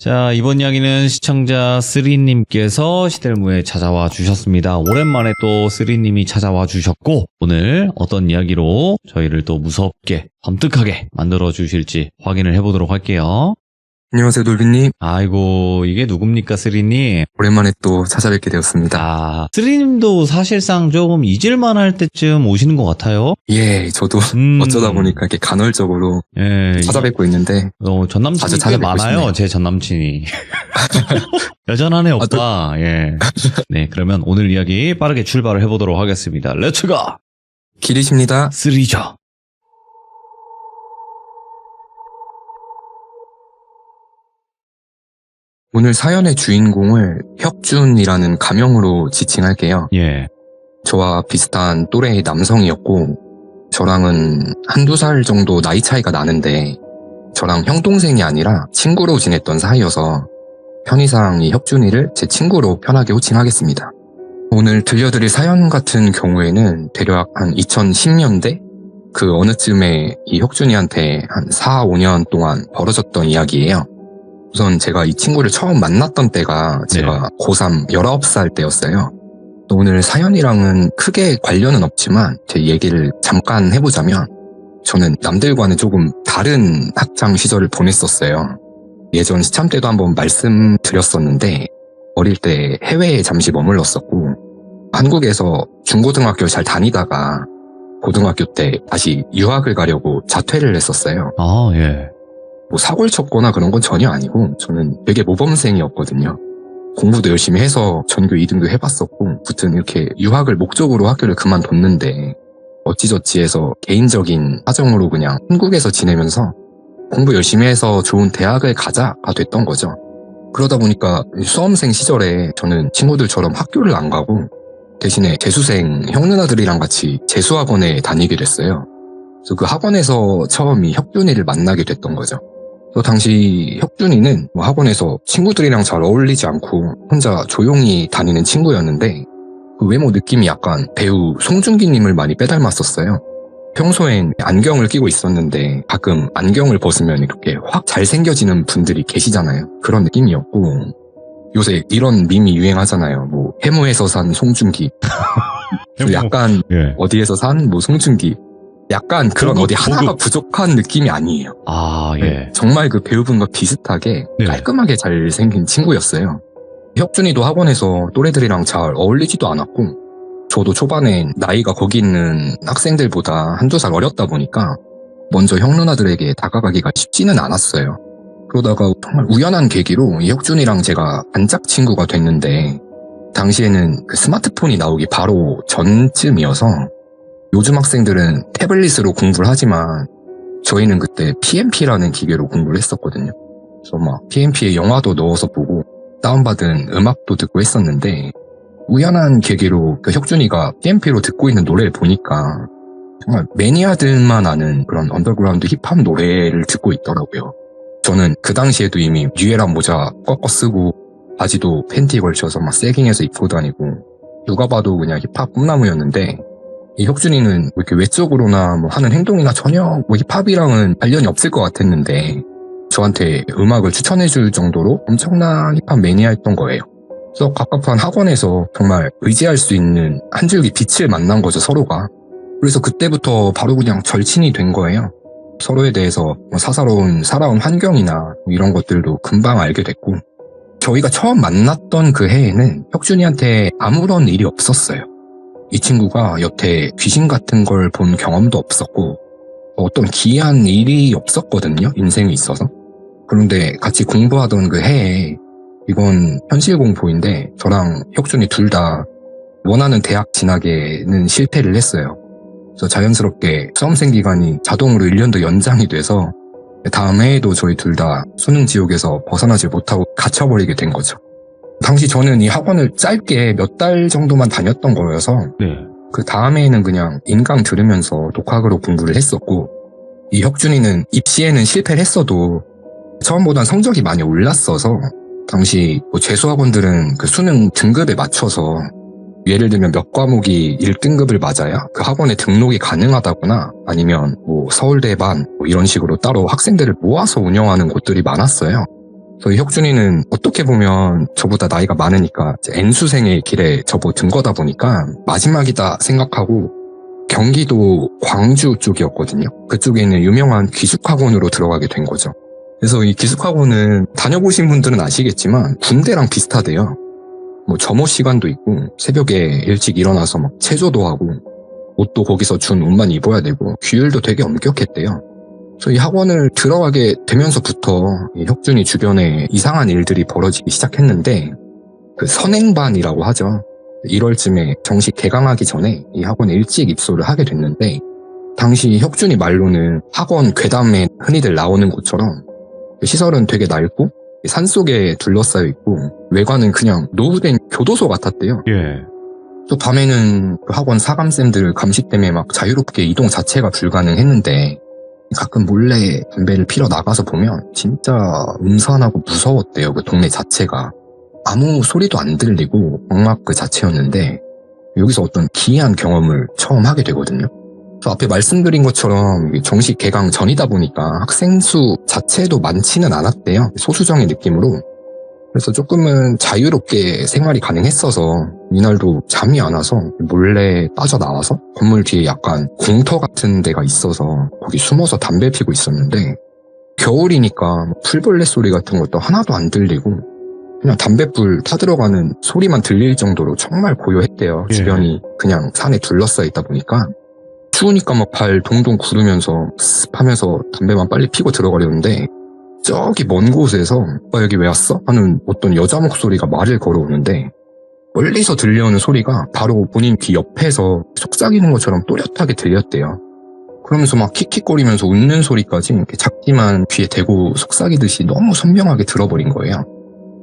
자, 이번 이야기는 시청자 쓰리님께서 시델무에 찾아와 주셨습니다. 오랜만에 또 쓰리님이 찾아와 주셨고, 오늘 어떤 이야기로 저희를 또 무섭게, 섬뜩하게 만들어 주실지 확인을 해보도록 할게요. 안녕하세요, 놀비님. 아이고, 이게 누굽니까, 쓰리님? 오랜만에 또 찾아뵙게 되었습니다. 아, 쓰리님도 사실상 조금 잊을만 할 때쯤 오시는 것 같아요. 예, 저도 어쩌다 보니까 이렇게 간헐적으로 예, 찾아뵙고 있는데. 전 남친이 자주 꽤 찾아뵙고 많아요, 싶네요. 제 전 남친이. 여전하네, 오빠. 예. 네, 그러면 오늘 이야기 빠르게 출발을 해보도록 하겠습니다. 렛츠고! 길이십니다. 쓰리죠. 오늘 사연의 주인공을 혁준이라는 가명으로 지칭할게요. 예. 저와 비슷한 또래의 남성이었고, 저랑은 한두 살 정도 나이 차이가 나는데, 저랑 형 동생이 아니라 친구로 지냈던 사이여서 편의상 이 혁준이를 제 친구로 편하게 호칭하겠습니다. 오늘 들려드릴 사연 같은 경우에는 대략 한 2010년대? 그 어느쯤에 이 혁준이한테 한 4, 5년 동안 벌어졌던 이야기예요. 우선 제가 이 친구를 처음 만났던 때가 제가 고3 19살 때였어요. 오늘 사연이랑은 크게 관련은 없지만 제 얘기를 잠깐 해보자면 저는 남들과는 조금 다른 학창 시절을 보냈었어요. 예전 시참 때도 한번 말씀드렸었는데 어릴 때 해외에 잠시 머물렀었고 한국에서 중고등학교를 잘 다니다가 고등학교 때 다시 유학을 가려고 자퇴를 했었어요. 아, 예. 뭐 사고를 쳤거나 그런 건 전혀 아니고 저는 되게 모범생이었거든요. 공부도 열심히 해서 전교 2등도 해봤었고 아무튼 이렇게 유학을 목적으로 학교를 그만뒀는데 어찌저찌 해서 개인적인 사정으로 그냥 한국에서 지내면서 공부 열심히 해서 좋은 대학을 가자가 됐던 거죠. 그러다 보니까 수험생 시절에 저는 친구들처럼 학교를 안 가고 대신에 재수생 형 누나들이랑 같이 재수학원에 다니게 됐어요. 그래서 그 학원에서 처음 이 혁준이를 만나게 됐던 거죠. 또 당시 혁준이는 학원에서 친구들이랑 잘 어울리지 않고 혼자 조용히 다니는 친구였는데 그 외모 느낌이 약간 배우 송중기님을 많이 빼닮았었어요. 평소엔 안경을 끼고 있었는데 가끔 안경을 벗으면 이렇게 확 잘생겨지는 분들이 계시잖아요. 그런 느낌이었고 요새 이런 밈이 유행하잖아요. 뭐 해무에서 산 송중기 약간 예. 어디에서 산 뭐 송중기 약간 그런 고급, 어디 하나가 고급. 부족한 느낌이 아니에요. 아, 예. 네, 정말 그 배우분과 비슷하게 네. 깔끔하게 잘생긴 친구였어요. 혁준이도 학원에서 또래들이랑 잘 어울리지도 않았고 저도 초반엔 나이가 거기 있는 학생들보다 한두 살 어렸다 보니까 먼저 형 누나들에게 다가가기가 쉽지는 않았어요. 그러다가 정말 우연한 계기로 이 혁준이랑 제가 단짝 친구가 됐는데 당시에는 그 스마트폰이 나오기 바로 전쯤이어서 요즘 학생들은 태블릿으로 공부를 하지만 저희는 그때 PMP라는 기계로 공부를 했었거든요. 그래서 막 PMP에 영화도 넣어서 보고 다운받은 음악도 듣고 했었는데 우연한 계기로 그 혁준이가 PMP로 듣고 있는 노래를 보니까 정말 매니아들만 아는 그런 언더그라운드 힙합 노래를 듣고 있더라고요. 저는 그 당시에도 이미 뉴에라 모자 꺾어 쓰고 바지도 팬티 걸쳐서 막 세깅해서 입고 다니고 누가 봐도 그냥 힙합 꿈나무였는데 이 혁준이는 이렇게 외적으로나 뭐 하는 행동이나 전혀 뭐 힙합이랑은 관련이 없을 것 같았는데 저한테 음악을 추천해줄 정도로 엄청난 힙합 매니아였던 거예요. 그래서 갑갑한 학원에서 정말 의지할 수 있는 한 줄기 빛을 만난 거죠, 서로가. 그래서 그때부터 바로 그냥 절친이 된 거예요. 서로에 대해서 뭐 사사로운 살아온 환경이나 뭐 이런 것들도 금방 알게 됐고 저희가 처음 만났던 그 해에는 혁준이한테 아무런 일이 없었어요. 이 친구가 여태 귀신 같은 걸 본 경험도 없었고 어떤 기이한 일이 없었거든요, 인생에 있어서. 그런데 같이 공부하던 그 해에 이건 현실 공포인데 저랑 혁준이 둘 다 원하는 대학 진학에는 실패를 했어요. 그래서 자연스럽게 수험생 기간이 자동으로 1년도 연장이 돼서 다음 해에도 저희 둘 다 수능 지옥에서 벗어나지 못하고 갇혀버리게 된 거죠. 당시 저는 이 학원을 짧게 몇 달 정도만 다녔던 거여서 네. 그 다음에는 그냥 인강 들으면서 독학으로 공부를 했었고 이 혁준이는 입시에는 실패를 했어도 처음보단 성적이 많이 올랐어서 당시 뭐 재수학원들은 그 수능 등급에 맞춰서 예를 들면 몇 과목이 1등급을 맞아야 그 학원에 등록이 가능하다거나 아니면 뭐 서울대 반 뭐 이런 식으로 따로 학생들을 모아서 운영하는 곳들이 많았어요. 저희 혁준이는 어떻게 보면 저보다 나이가 많으니까 이제 N수생의 길에 접어든 거다 보니까 마지막이다 생각하고 경기도 광주 쪽이었거든요. 그쪽에 있는 유명한 기숙학원으로 들어가게 된 거죠. 그래서 이 기숙학원은 다녀보신 분들은 아시겠지만 군대랑 비슷하대요. 뭐 점호 시간도 있고 새벽에 일찍 일어나서 막 체조도 하고 옷도 거기서 준 옷만 입어야 되고 규율도 되게 엄격했대요. 그래서 이 학원을 들어가게 되면서부터 이 혁준이 주변에 이상한 일들이 벌어지기 시작했는데 그 선행반이라고 하죠. 1월쯤에 정식 개강하기 전에 이 학원에 일찍 입소를 하게 됐는데 당시 혁준이 말로는 학원 괴담에 흔히들 나오는 곳처럼 시설은 되게 낡고 산속에 둘러싸여 있고 외관은 그냥 노후된 교도소 같았대요. 예. 또 밤에는 그 학원 사감쌤들 감시 때문에 막 자유롭게 이동 자체가 불가능했는데 가끔 몰래 담배를 피러 나가서 보면 진짜 음산하고 무서웠대요. 그 동네 자체가. 아무 소리도 안 들리고 광막 그 자체였는데 여기서 어떤 기이한 경험을 처음 하게 되거든요. 앞에 말씀드린 것처럼 정식 개강 전이다 보니까 학생 수 자체도 많지는 않았대요. 소수정의 느낌으로. 그래서 조금은 자유롭게 생활이 가능했어서 이날도 잠이 안 와서 몰래 빠져나와서 건물 뒤에 약간 공터 같은 데가 있어서 거기 숨어서 담배 피고 있었는데 겨울이니까 풀벌레 소리 같은 것도 하나도 안 들리고 그냥 담뱃불 타들어가는 소리만 들릴 정도로 정말 고요했대요. 예. 주변이 그냥 산에 둘러싸여 있다 보니까 추우니까 막 발 동동 구르면서 습하면서 담배만 빨리 피고 들어가려는데 저기 먼 곳에서 오빠 여기 왜 왔어? 하는 어떤 여자 목소리가 말을 걸어오는데 멀리서 들려오는 소리가 바로 본인 귀 옆에서 속삭이는 것처럼 또렷하게 들렸대요. 그러면서 막 킥킥거리면서 웃는 소리까지 이렇게 작지만 귀에 대고 속삭이듯이 너무 선명하게 들어버린 거예요.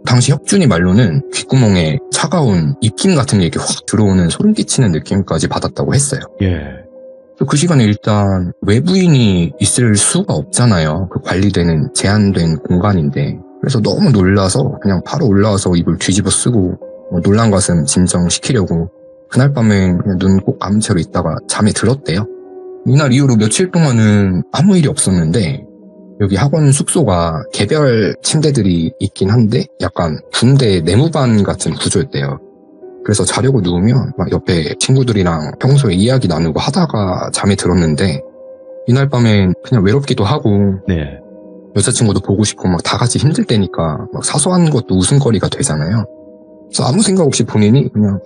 당시 혁준이 말로는 귓구멍에 차가운 입김 같은 게 이렇게 확 들어오는 소름 끼치는 느낌까지 받았다고 했어요. 예. 그 시간에 일단 외부인이 있을 수가 없잖아요. 그 관리되는 제한된 공간인데. 그래서 너무 놀라서 그냥 바로 올라와서 이불 뒤집어 쓰고 놀란 가슴 진정시키려고 그날 밤엔 그냥 눈 꼭 감은 채로 있다가 잠에 들었대요. 이날 이후로 며칠 동안은 아무 일이 없었는데 여기 학원 숙소가 개별 침대들이 있긴 한데 약간 군대 내무반 같은 구조였대요. 그래서 자려고 누우면 막 옆에 친구들이랑 평소에 이야기 나누고 하다가 잠에 들었는데 이날 밤엔 그냥 외롭기도 하고 네. 여자친구도 보고 싶고 막 다 같이 힘들 때니까 막 사소한 것도 웃음거리가 되잖아요. 그래서 아무 생각 없이 본인이 그냥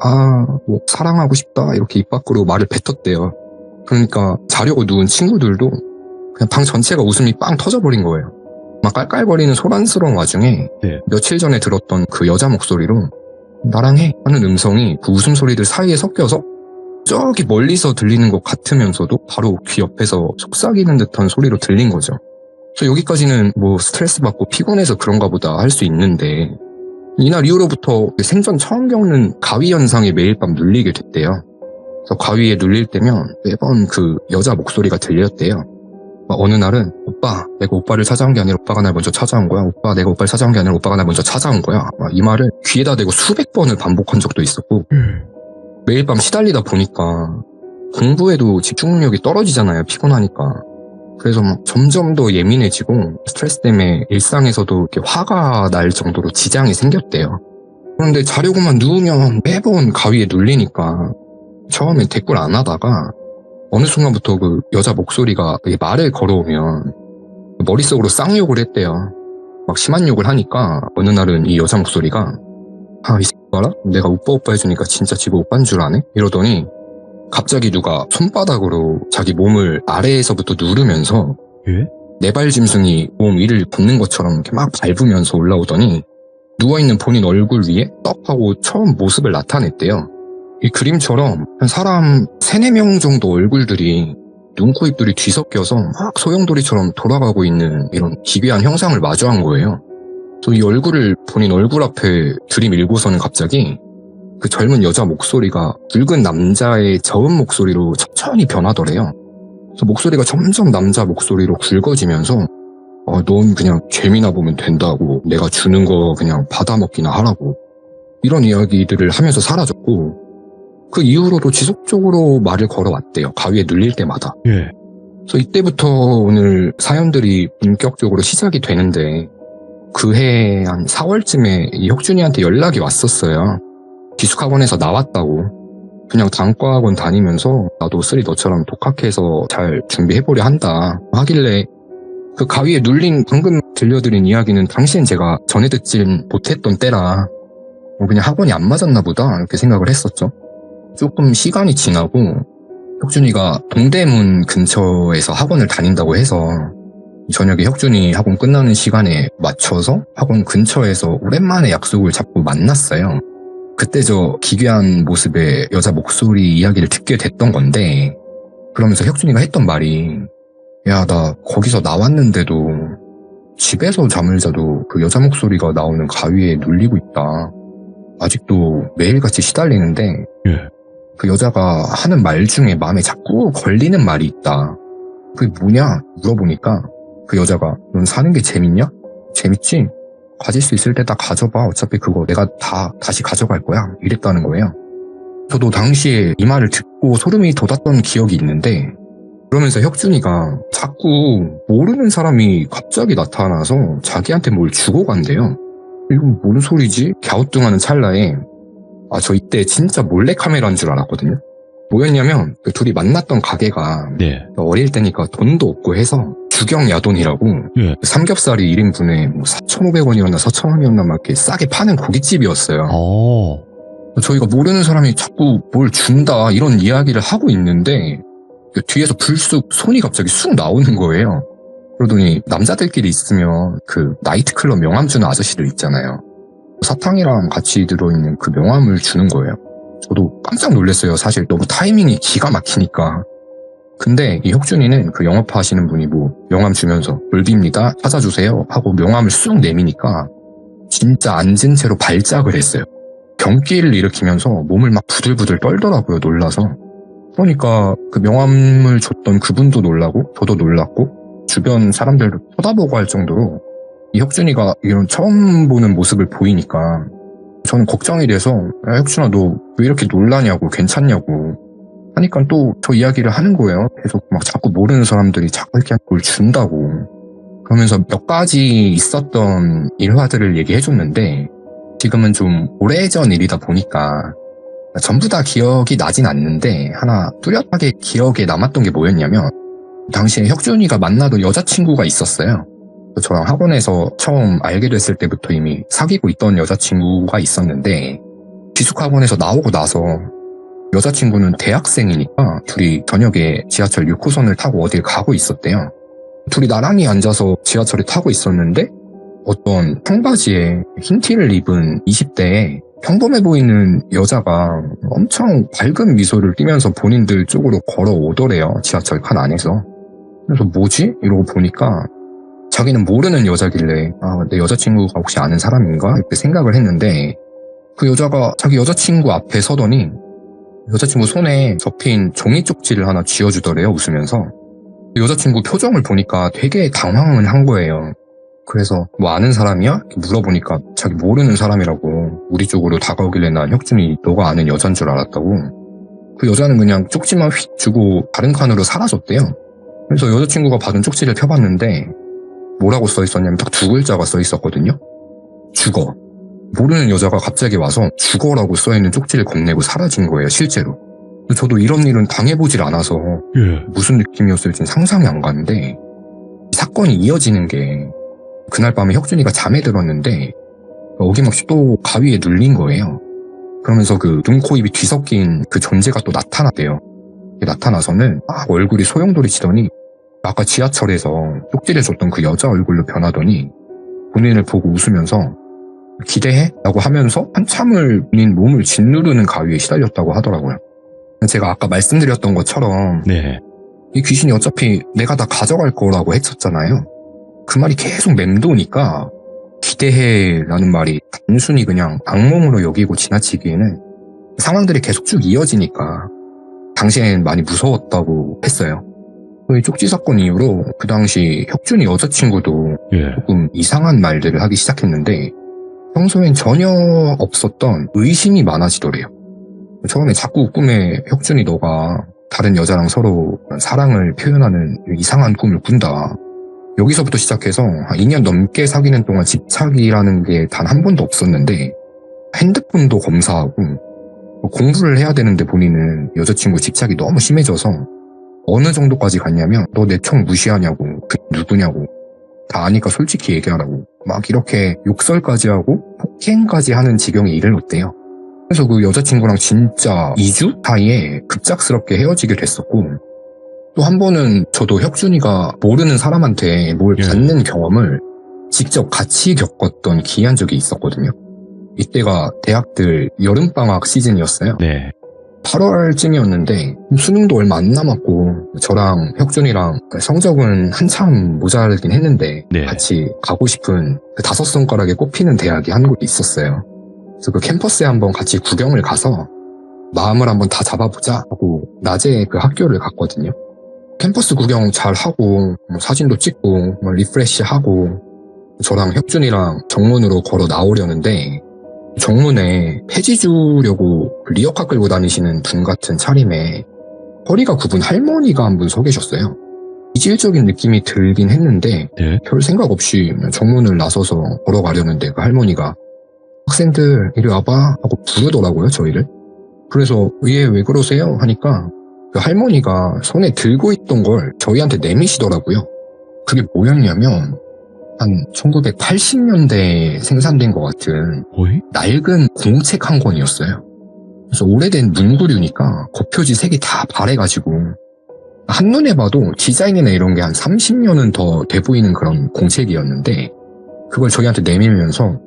뭐 사랑하고 싶다 이렇게 입 밖으로 말을 뱉었대요. 그러니까 자려고 누운 친구들도 그냥 방 전체가 웃음이 빵 터져버린 거예요. 막 깔깔거리는 소란스러운 와중에 네. 며칠 전에 들었던 그 여자 목소리로 나랑 해 하는 음성이 그 웃음소리들 사이에 섞여서 저기 멀리서 들리는 것 같으면서도 바로 귀 옆에서 속삭이는 듯한 소리로 들린 거죠. 그래서 여기까지는 뭐 스트레스 받고 피곤해서 그런가 보다 할 수 있는데 이날 이후로부터 생전 처음 겪는 가위 현상에 매일 밤 눌리게 됐대요. 그래서 가위에 눌릴 때면 매번 그 여자 목소리가 들렸대요. 어느 날은 오빠 내가 오빠를 찾아온 게 아니라 오빠가 날 먼저 찾아온 거야. 오빠 내가 오빠를 찾아온 게 아니라 오빠가 날 먼저 찾아온 거야. 이 말을 귀에다 대고 수백 번을 반복한 적도 있었고 매일 밤 시달리다 보니까 공부에도 집중 능력이 떨어지잖아요. 피곤하니까. 그래서 막 점점 더 예민해지고 스트레스 때문에 일상에서도 이렇게 화가 날 정도로 지장이 생겼대요. 그런데 자려고만 누우면 매번 가위에 눌리니까 처음엔 대꾸를 안 하다가 어느 순간부터 그 여자 목소리가 말을 걸어오면 머릿속으로 쌍욕을 했대요. 막 심한 욕을 하니까 어느 날은 이 여자 목소리가 이 새끼 봐라? 내가 오빠 해주니까 진짜 지가 오빠인 줄 아네? 이러더니 갑자기 누가 손바닥으로 자기 몸을 아래에서부터 누르면서 예? 네발 짐승이 몸 위를 걷는 것처럼 이렇게 막 밟으면서 올라오더니 누워있는 본인 얼굴 위에 떡 하고 처음 모습을 나타냈대요. 이 그림처럼 한 사람 3-4명 정도 얼굴들이 눈, 코, 입들이 뒤섞여서 막 소용돌이처럼 돌아가고 있는 이런 기괴한 형상을 마주한 거예요. 그래서 이 얼굴을 본인 얼굴 앞에 들이밀고서는 갑자기 그 젊은 여자 목소리가 붉은 남자의 저음 목소리로 천천히 변하더래요. 그래서 목소리가 점점 남자 목소리로 굵어지면서 넌 그냥 재미나 보면 된다고 내가 주는 거 그냥 받아먹기나 하라고 이런 이야기들을 하면서 사라졌고 그 이후로도 지속적으로 말을 걸어왔대요. 가위에 눌릴 때마다. 예. 그래서 이때부터 오늘 사연들이 본격적으로 시작이 되는데 그해 한 4월쯤에 이 혁준이한테 연락이 왔었어요. 기숙학원에서 나왔다고. 그냥 단과학원 다니면서 나도 쓰리 너처럼 독학해서 잘 준비해보려 한다 하길래, 그 가위에 눌린 방금 들려드린 이야기는 당시엔 제가 전해 듣진 못했던 때라 그냥 학원이 안 맞았나 보다 이렇게 생각을 했었죠. 조금 시간이 지나고 혁준이가 동대문 근처에서 학원을 다닌다고 해서 저녁에 혁준이 학원 끝나는 시간에 맞춰서 학원 근처에서 오랜만에 약속을 잡고 만났어요. 그때 저 기괴한 모습의 여자 목소리 이야기를 듣게 됐던 건데, 그러면서 혁준이가 했던 말이, 야, 나 거기서 나왔는데도 집에서 잠을 자도 그 여자 목소리가 나오는 가위에 눌리고 있다. 아직도 매일같이 시달리는데 예. 그 여자가 하는 말 중에 마음에 자꾸 걸리는 말이 있다. 그게 뭐냐 물어보니까 그 여자가, 넌 사는 게 재밌냐? 재밌지? 가질 수 있을 때 다 가져봐. 어차피 그거 내가 다 다시 가져갈 거야. 이랬다는 거예요. 저도 당시에 이 말을 듣고 소름이 돋았던 기억이 있는데, 그러면서 혁준이가 자꾸 모르는 사람이 갑자기 나타나서 자기한테 뭘 주고 간대요. 이건 뭔 소리지? 갸우뚱하는 찰나에 저 이때 진짜 몰래카메라인 줄 알았거든요. 뭐였냐면 그 둘이 만났던 가게가 네. 어릴 때니까 돈도 없고 해서 주경야돈이라고 예. 삼겹살이 1인분에 뭐 4,500원이었나 4,000원이었나 막 이렇게 싸게 파는 고깃집이었어요. 저희가 모르는 사람이 자꾸 뭘 준다 이런 이야기를 하고 있는데 뒤에서 불쑥 손이 갑자기 쑥 나오는 거예요. 그러더니 남자들끼리 있으면 그 나이트클럽 명함 주는 아저씨들 있잖아요. 사탕이랑 같이 들어있는 그 명함을 주는 거예요. 저도 깜짝 놀랐어요. 사실 너무 타이밍이 기가 막히니까. 근데 이 혁준이는 그 영업하시는 분이 뭐 명함 주면서 울비입니다 찾아주세요 하고 명함을 쑥 내미니까 진짜 앉은 채로 발작을 했어요. 경기를 일으키면서 몸을 막 부들부들 떨더라고요. 놀라서. 그러니까 그 명함을 줬던 그분도 놀라고 저도 놀랐고 주변 사람들도 쳐다보고 할 정도로 이 혁준이가 이런 처음 보는 모습을 보이니까 저는 걱정이 돼서, 야, 혁준아 너 왜 이렇게 놀라냐고, 괜찮냐고 하니까 또 저 이야기를 하는 거예요. 계속 막 자꾸 모르는 사람들이 자꾸 이렇게 뭘 준다고. 그러면서 몇 가지 있었던 일화들을 얘기해줬는데, 지금은 좀 오래전 일이다 보니까 전부 다 기억이 나진 않는데 하나 뚜렷하게 기억에 남았던 게 뭐였냐면, 당시에 혁준이가 만나던 여자친구가 있었어요. 저랑 학원에서 처음 알게 됐을 때부터 이미 사귀고 있던 여자친구가 있었는데, 기숙학원에서 나오고 나서 여자친구는 대학생이니까 둘이 저녁에 지하철 6호선을 타고 어딜 가고 있었대요. 둘이 나란히 앉아서 지하철을 타고 있었는데 어떤 청바지에 흰 티를 입은 20대에 평범해 보이는 여자가 엄청 밝은 미소를 띠면서 본인들 쪽으로 걸어오더래요. 지하철 칸 안에서. 그래서 뭐지? 이러고 보니까 자기는 모르는 여자길래 내 여자친구가 혹시 아는 사람인가? 이렇게 생각을 했는데, 그 여자가 자기 여자친구 앞에 서더니 여자친구 손에 접힌 종이 쪽지를 하나 쥐어주더래요. 웃으면서. 여자친구 표정을 보니까 되게 당황을 한 거예요. 그래서 뭐 아는 사람이야? 이렇게 물어보니까 자기 모르는 사람이라고. 우리 쪽으로 다가오길래 난 혁준이 너가 아는 여잔 줄 알았다고. 그 여자는 그냥 쪽지만 휙 주고 다른 칸으로 사라졌대요. 그래서 여자친구가 받은 쪽지를 펴봤는데 뭐라고 써있었냐면 딱 두 글자가 써있었거든요. 죽어. 모르는 여자가 갑자기 와서 죽어라고 써있는 쪽지를 건네고 사라진 거예요. 실제로. 저도 이런 일은 당해보질 않아서 무슨 느낌이었을지는 상상이 안 가는데, 사건이 이어지는 게 그날 밤에 혁준이가 잠에 들었는데 어김없이 또 가위에 눌린 거예요. 그러면서 그 눈, 코, 입이 뒤섞인 그 존재가 또 나타났대요. 나타나서는 막 얼굴이 소용돌이치더니 아까 지하철에서 쪽지를 줬던 그 여자 얼굴로 변하더니 본인을 보고 웃으면서 기대해? 라고 하면서 한참을 본인 몸을 짓누르는 가위에 시달렸다고 하더라고요. 제가 아까 말씀드렸던 것처럼 네. 이 귀신이 어차피 내가 다 가져갈 거라고 했었잖아요. 그 말이 계속 맴도니까 기대해 라는 말이 단순히 그냥 악몽으로 여기고 지나치기에는 상황들이 계속 쭉 이어지니까 당시엔 많이 무서웠다고 했어요. 이 쪽지 사건 이후로 그 당시 혁준이 여자친구도 조금 이상한 말들을 하기 시작했는데 평소엔 전혀 없었던 의심이 많아지더래요. 처음에 자꾸 꿈에 혁준이 너가 다른 여자랑 서로 사랑을 표현하는 이상한 꿈을 꾼다. 여기서부터 시작해서 한 2년 넘게 사귀는 동안 집착이라는 게 단 한 번도 없었는데 핸드폰도 검사하고 공부를 해야 되는데 본인은 여자친구 집착이 너무 심해져서 어느 정도까지 갔냐면 너 내 총 무시하냐고, 그 누구냐고, 다 아니까 솔직히 얘기하라고 막 이렇게 욕설까지 하고 폭행까지 하는 지경에 이르렀대요. 그래서 그 여자친구랑 진짜 2주 사이에 급작스럽게 헤어지게 됐었고, 또 한 번은 저도 혁준이가 모르는 사람한테 뭘 예. 받는 경험을 직접 같이 겪었던 기이한 적이 있었거든요. 이때가 대학들 여름방학 시즌이었어요. 네. 8월쯤이었는데 수능도 얼마 안 남았고 저랑 혁준이랑 성적은 한참 모자라긴 했는데 네. 같이 가고 싶은 그 5손가락에 꼽히는 대학이 한 곳 있었어요. 그래서 그 캠퍼스에 한번 같이 구경을 가서 마음을 한번 다 잡아보자 하고 낮에 그 학교를 갔거든요. 캠퍼스 구경 잘 하고 사진도 찍고 리프레시하고 저랑 혁준이랑 정문으로 걸어 나오려는데 정문에 폐지 주려고 리어카 끌고 다니시는 분 같은 차림에 허리가 굽은 할머니가 한 분 서 계셨어요. 이질적인 느낌이 들긴 했는데 네. 별 생각 없이 정문을 나서서 걸어가려는데 그 할머니가 학생들 이리 와봐 하고 부르더라고요, 저희를. 그래서 얘 왜 그러세요? 하니까 그 할머니가 손에 들고 있던 걸 저희한테 내미시더라고요. 그게 뭐였냐면 한 1980년대에 생산된 것 같은 어이? 낡은 공책 한 권이었어요. 그래서 오래된 문구류니까 겉표지 색이 다 바래가지고 한눈에 봐도 디자인이나 이런 게 한 30년은 더 돼 보이는 그런 공책이었는데 그걸 저희한테 내밀면서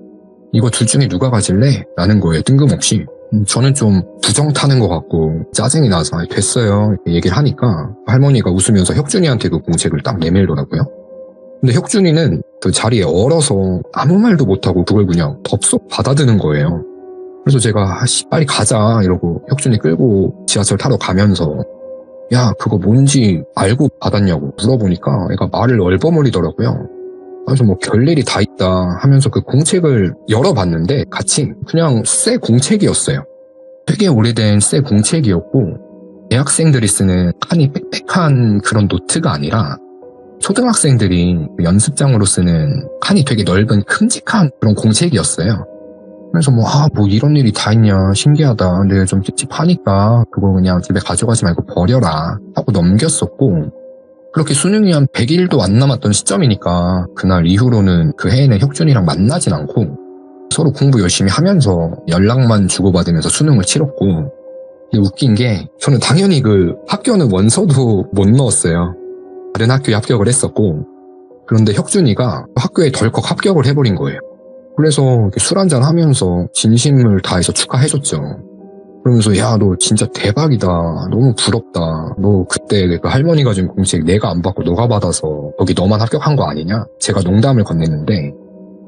이거 둘 중에 누가 가질래? 라는 거예요. 뜬금없이. 저는 좀 부정 타는 것 같고 짜증이 나서 됐어요 이렇게 얘기를 하니까 할머니가 웃으면서 혁준이한테 그 공책을 딱 내밀더라고요. 근데 혁준이는 그 자리에 얼어서 아무 말도 못하고 그걸 그냥 덥석 받아드는 거예요. 그래서 제가 빨리 가자 이러고 혁준이 끌고 지하철 타러 가면서 야 그거 뭔지 알고 받았냐고 물어보니까 애가 말을 얼버무리더라고요. 그래서 뭐 별일이 다 있다 하면서 그 공책을 열어봤는데 같이 그냥 새 공책이었어요. 되게 오래된 새 공책이었고 대학생들이 쓰는 칸이 빽빽한 그런 노트가 아니라 초등학생들이 연습장으로 쓰는 칸이 되게 넓은 큼직한 그런 공책이었어요. 그래서 뭐 이런 일이 다 있냐 신기하다. 근데 좀 찝찝하니까 그거 그냥 집에 가져가지 말고 버려라 하고 넘겼었고 그렇게 수능이 한 100일도 안 남았던 시점이니까 그날 이후로는 그 해에는 혁준이랑 만나진 않고 서로 공부 열심히 하면서 연락만 주고받으면서 수능을 치렀고 웃긴 게 저는 당연히 그 학교는 원서도 못 넣었어요. 다른 학교에 합격을 했었고 그런데 혁준이가 학교에 덜컥 합격을 해버린 거예요. 그래서 술 한잔 하면서 진심을 다해서 축하해줬죠. 그러면서 야 너 진짜 대박이다. 너무 부럽다. 너 그때 그 할머니가 준 공책 내가 안 받고 너가 받아서 거기 너만 합격한 거 아니냐? 제가 농담을 건넸는데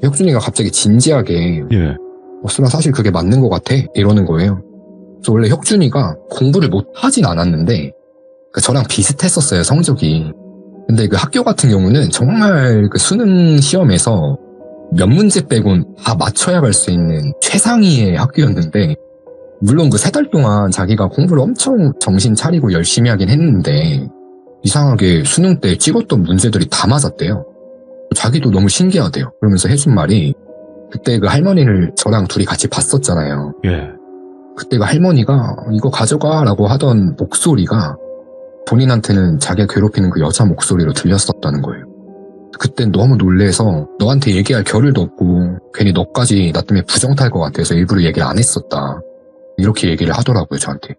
혁준이가 갑자기 진지하게 예. 수나 사실 그게 맞는 것 같아? 이러는 거예요. 그래서 원래 혁준이가 공부를 못하진 않았는데 저랑 비슷했었어요 성적이. 근데 그 학교 같은 경우는 정말 그 수능 시험에서 몇 문제 빼곤 다 맞춰야 갈 수 있는 최상위의 학교였는데 물론 그 3달 동안 자기가 공부를 엄청 정신 차리고 열심히 하긴 했는데 이상하게 수능 때 찍었던 문제들이 다 맞았대요. 자기도 너무 신기하대요. 그러면서 해준 말이 그때 그 할머니를 저랑 둘이 같이 봤었잖아요. 예. 그때 그 할머니가 이거 가져가 라고 하던 목소리가 본인한테는 자기가 괴롭히는 그 여자 목소리로 들렸었다는 거예요. 그땐 너무 놀래서 너한테 얘기할 겨를도 없고 괜히 너까지 나 때문에 부정 탈 것 같아서 일부러 얘기를 안 했었다. 이렇게 얘기를 하더라고요 저한테.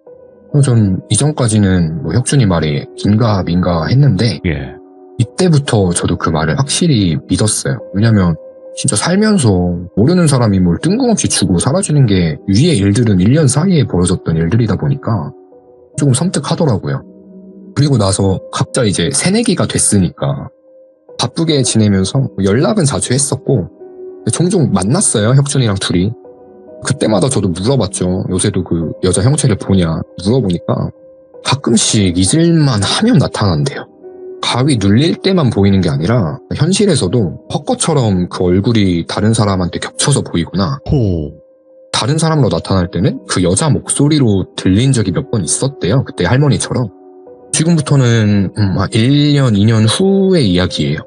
전 이전까지는 뭐 혁준이 말이 긴가 민가 했는데 예. 이때부터 저도 그 말을 확실히 믿었어요. 왜냐면 진짜 살면서 모르는 사람이 뭘 뜬금없이 주고 사라지는 게 위의 일들은 1년 사이에 벌어졌던 일들이다 보니까 조금 섬뜩하더라고요. 그리고 나서 각자 이제 새내기가 됐으니까 바쁘게 지내면서 연락은 자주 했었고 종종 만났어요 혁준이랑 둘이. 그때마다 저도 물어봤죠. 요새도 그 여자 형체를 보냐 물어보니까 가끔씩 잊을만 하면 나타난대요. 가위 눌릴 때만 보이는 게 아니라 현실에서도 헛것처럼 그 얼굴이 다른 사람한테 겹쳐서 보이거나 호. 다른 사람으로 나타날 때는 그 여자 목소리로 들린 적이 몇 번 있었대요. 그때 할머니처럼. 지금부터는 1년, 2년 후의 이야기예요.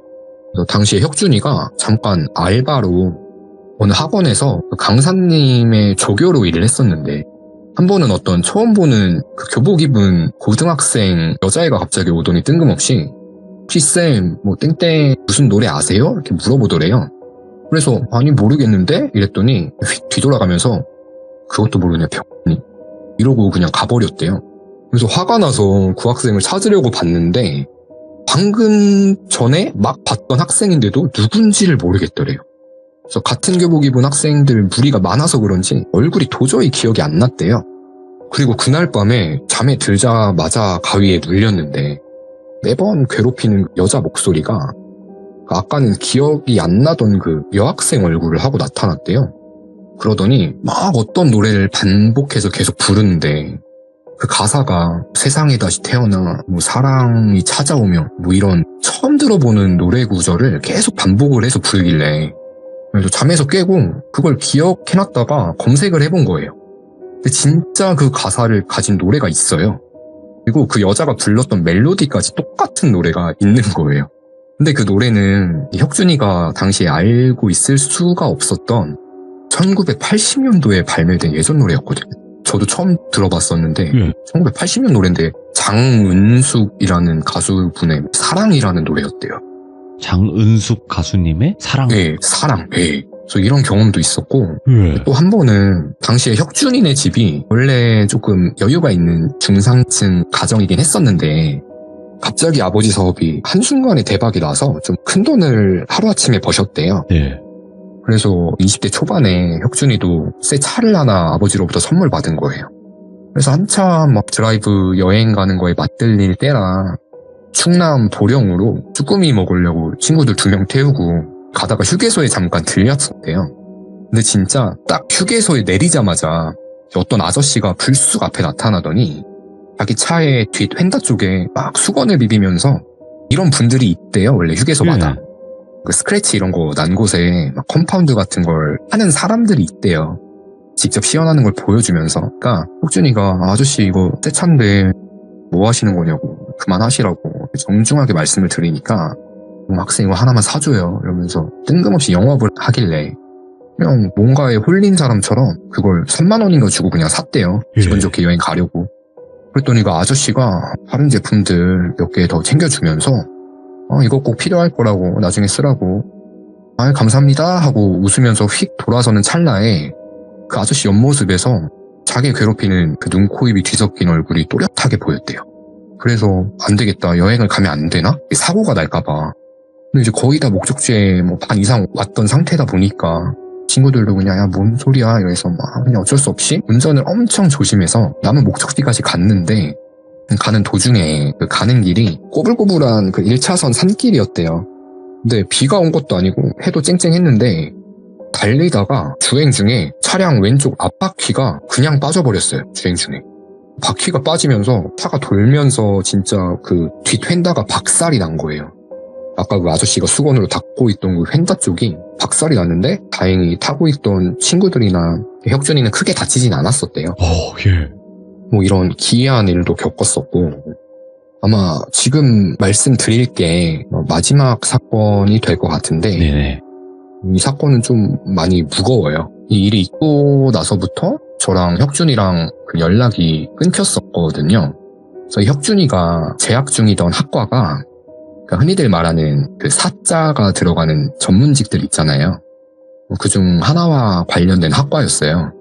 그래서 당시에 혁준이가 잠깐 알바로 어느 학원에서 그 강사님의 조교로 일을 했었는데 한 번은 어떤 처음 보는 그 교복 입은 고등학생 여자애가 갑자기 오더니 뜬금없이 혹시 쌤 뭐 땡땡 무슨 노래 아세요? 이렇게 물어보더래요. 그래서 아니 모르겠는데? 이랬더니 휙 뒤돌아가면서 그것도 모르냐 병이 이러고 그냥 가버렸대요. 그래서 화가 나서 그 학생을 찾으려고 봤는데 방금 전에 막 봤던 학생인데도 누군지를 모르겠더래요. 그래서 같은 교복 입은 학생들 무리가 많아서 그런지 얼굴이 도저히 기억이 안 났대요. 그리고 그날 밤에 잠에 들자마자 가위에 눌렸는데 매번 괴롭히는 여자 목소리가 아까는 기억이 안 나던 그 여학생 얼굴을 하고 나타났대요. 그러더니 막 어떤 노래를 반복해서 계속 부르는데 그 가사가 세상에 다시 태어나 뭐 사랑이 찾아오며 뭐 이런 처음 들어보는 노래 구절을 계속 반복을 해서 부르길래 그래서 잠에서 깨고 그걸 기억해놨다가 검색을 해본 거예요. 근데 진짜 그 가사를 가진 노래가 있어요. 그리고 그 여자가 불렀던 멜로디까지 똑같은 노래가 있는 거예요. 근데 그 노래는 혁준이가 당시에 알고 있을 수가 없었던 1980년도에 발매된 예전 노래였거든요. 저도 처음 들어봤었는데 1980년 노래인데 장은숙이라는 가수분의 사랑이라는 노래였대요. 장은숙 가수님의 사랑? 네, 사랑. 네. 그래서 이런 경험도 있었고 또 한 번은 당시에 혁준이네 집이 원래 조금 여유가 있는 중상층 가정이긴 했었는데 갑자기 아버지 사업이 한순간에 대박이 나서 좀 큰 돈을 하루아침에 버셨대요. 네. 그래서 20대 초반에 혁준이도 새 차를 하나 아버지로부터 선물 받은 거예요. 그래서 한참 막 드라이브 여행 가는 거에 맞들릴 때라 충남 보령으로 쭈꾸미 먹으려고 친구들 2명 태우고 가다가 휴게소에 잠깐 들렸었대요. 근데 진짜 딱 휴게소에 내리자마자 어떤 아저씨가 불쑥 앞에 나타나더니 자기 차의 뒷 휀다 쪽에 막 수건을 비비면서 이런 분들이 있대요. 원래 휴게소마다. 그 스크래치 이런 거 난 곳에 막 컴파운드 같은 걸 하는 사람들이 있대요. 직접 시연하는 걸 보여주면서. 그러니까 혁준이가 아저씨 이거 새 차인데 뭐 하시는 거냐고 그만하시라고 정중하게 말씀을 드리니까 학생 이거 하나만 사줘요 이러면서 뜬금없이 영업을 하길래 그냥 뭔가에 홀린 사람처럼 그걸 3만 원인가 주고 그냥 샀대요. 기분 좋게 여행 가려고. 그랬더니 그 아저씨가 다른 제품들 몇 개 더 챙겨주면서 이거 꼭 필요할 거라고 나중에 쓰라고 감사합니다 하고 웃으면서 휙 돌아서는 찰나에 그 아저씨 옆모습에서 자기 괴롭히는 그 눈, 코, 입이 뒤섞인 얼굴이 또렷하게 보였대요. 그래서 안 되겠다. 여행을 가면 안 되나? 사고가 날까봐. 근데 이제 거의 다 목적지에 뭐 반 이상 왔던 상태다 보니까 친구들도 그냥 야 뭔 소리야 이래서 막 그냥 어쩔 수 없이 운전을 엄청 조심해서 남은 목적지까지 갔는데 가는 도중에 그 가는 길이 꼬불꼬불한 그 1차선 산길이었대요. 근데 비가 온 것도 아니고 해도 쨍쨍했는데 달리다가 주행 중에 차량 왼쪽 앞바퀴가 그냥 빠져버렸어요. 주행 중에. 바퀴가 빠지면서 차가 돌면서 진짜 그 뒷 휀다가 박살이 난 거예요. 아까 그 아저씨가 수건으로 닦고 있던 그 휀다 쪽이 박살이 났는데 다행히 타고 있던 친구들이나 혁준이는 크게 다치진 않았었대요. 뭐 이런 기이한 일도 겪었었고 아마 지금 말씀드릴 게 마지막 사건이 될 것 같은데 네네. 이 사건은 좀 많이 무거워요. 이 일이 있고 나서부터 저랑 혁준이랑 그 연락이 끊겼었거든요. 그래서 혁준이가 재학 중이던 학과가 흔히들 말하는 그 사자가 들어가는 전문직들 있잖아요. 그중 하나와 관련된 학과였어요.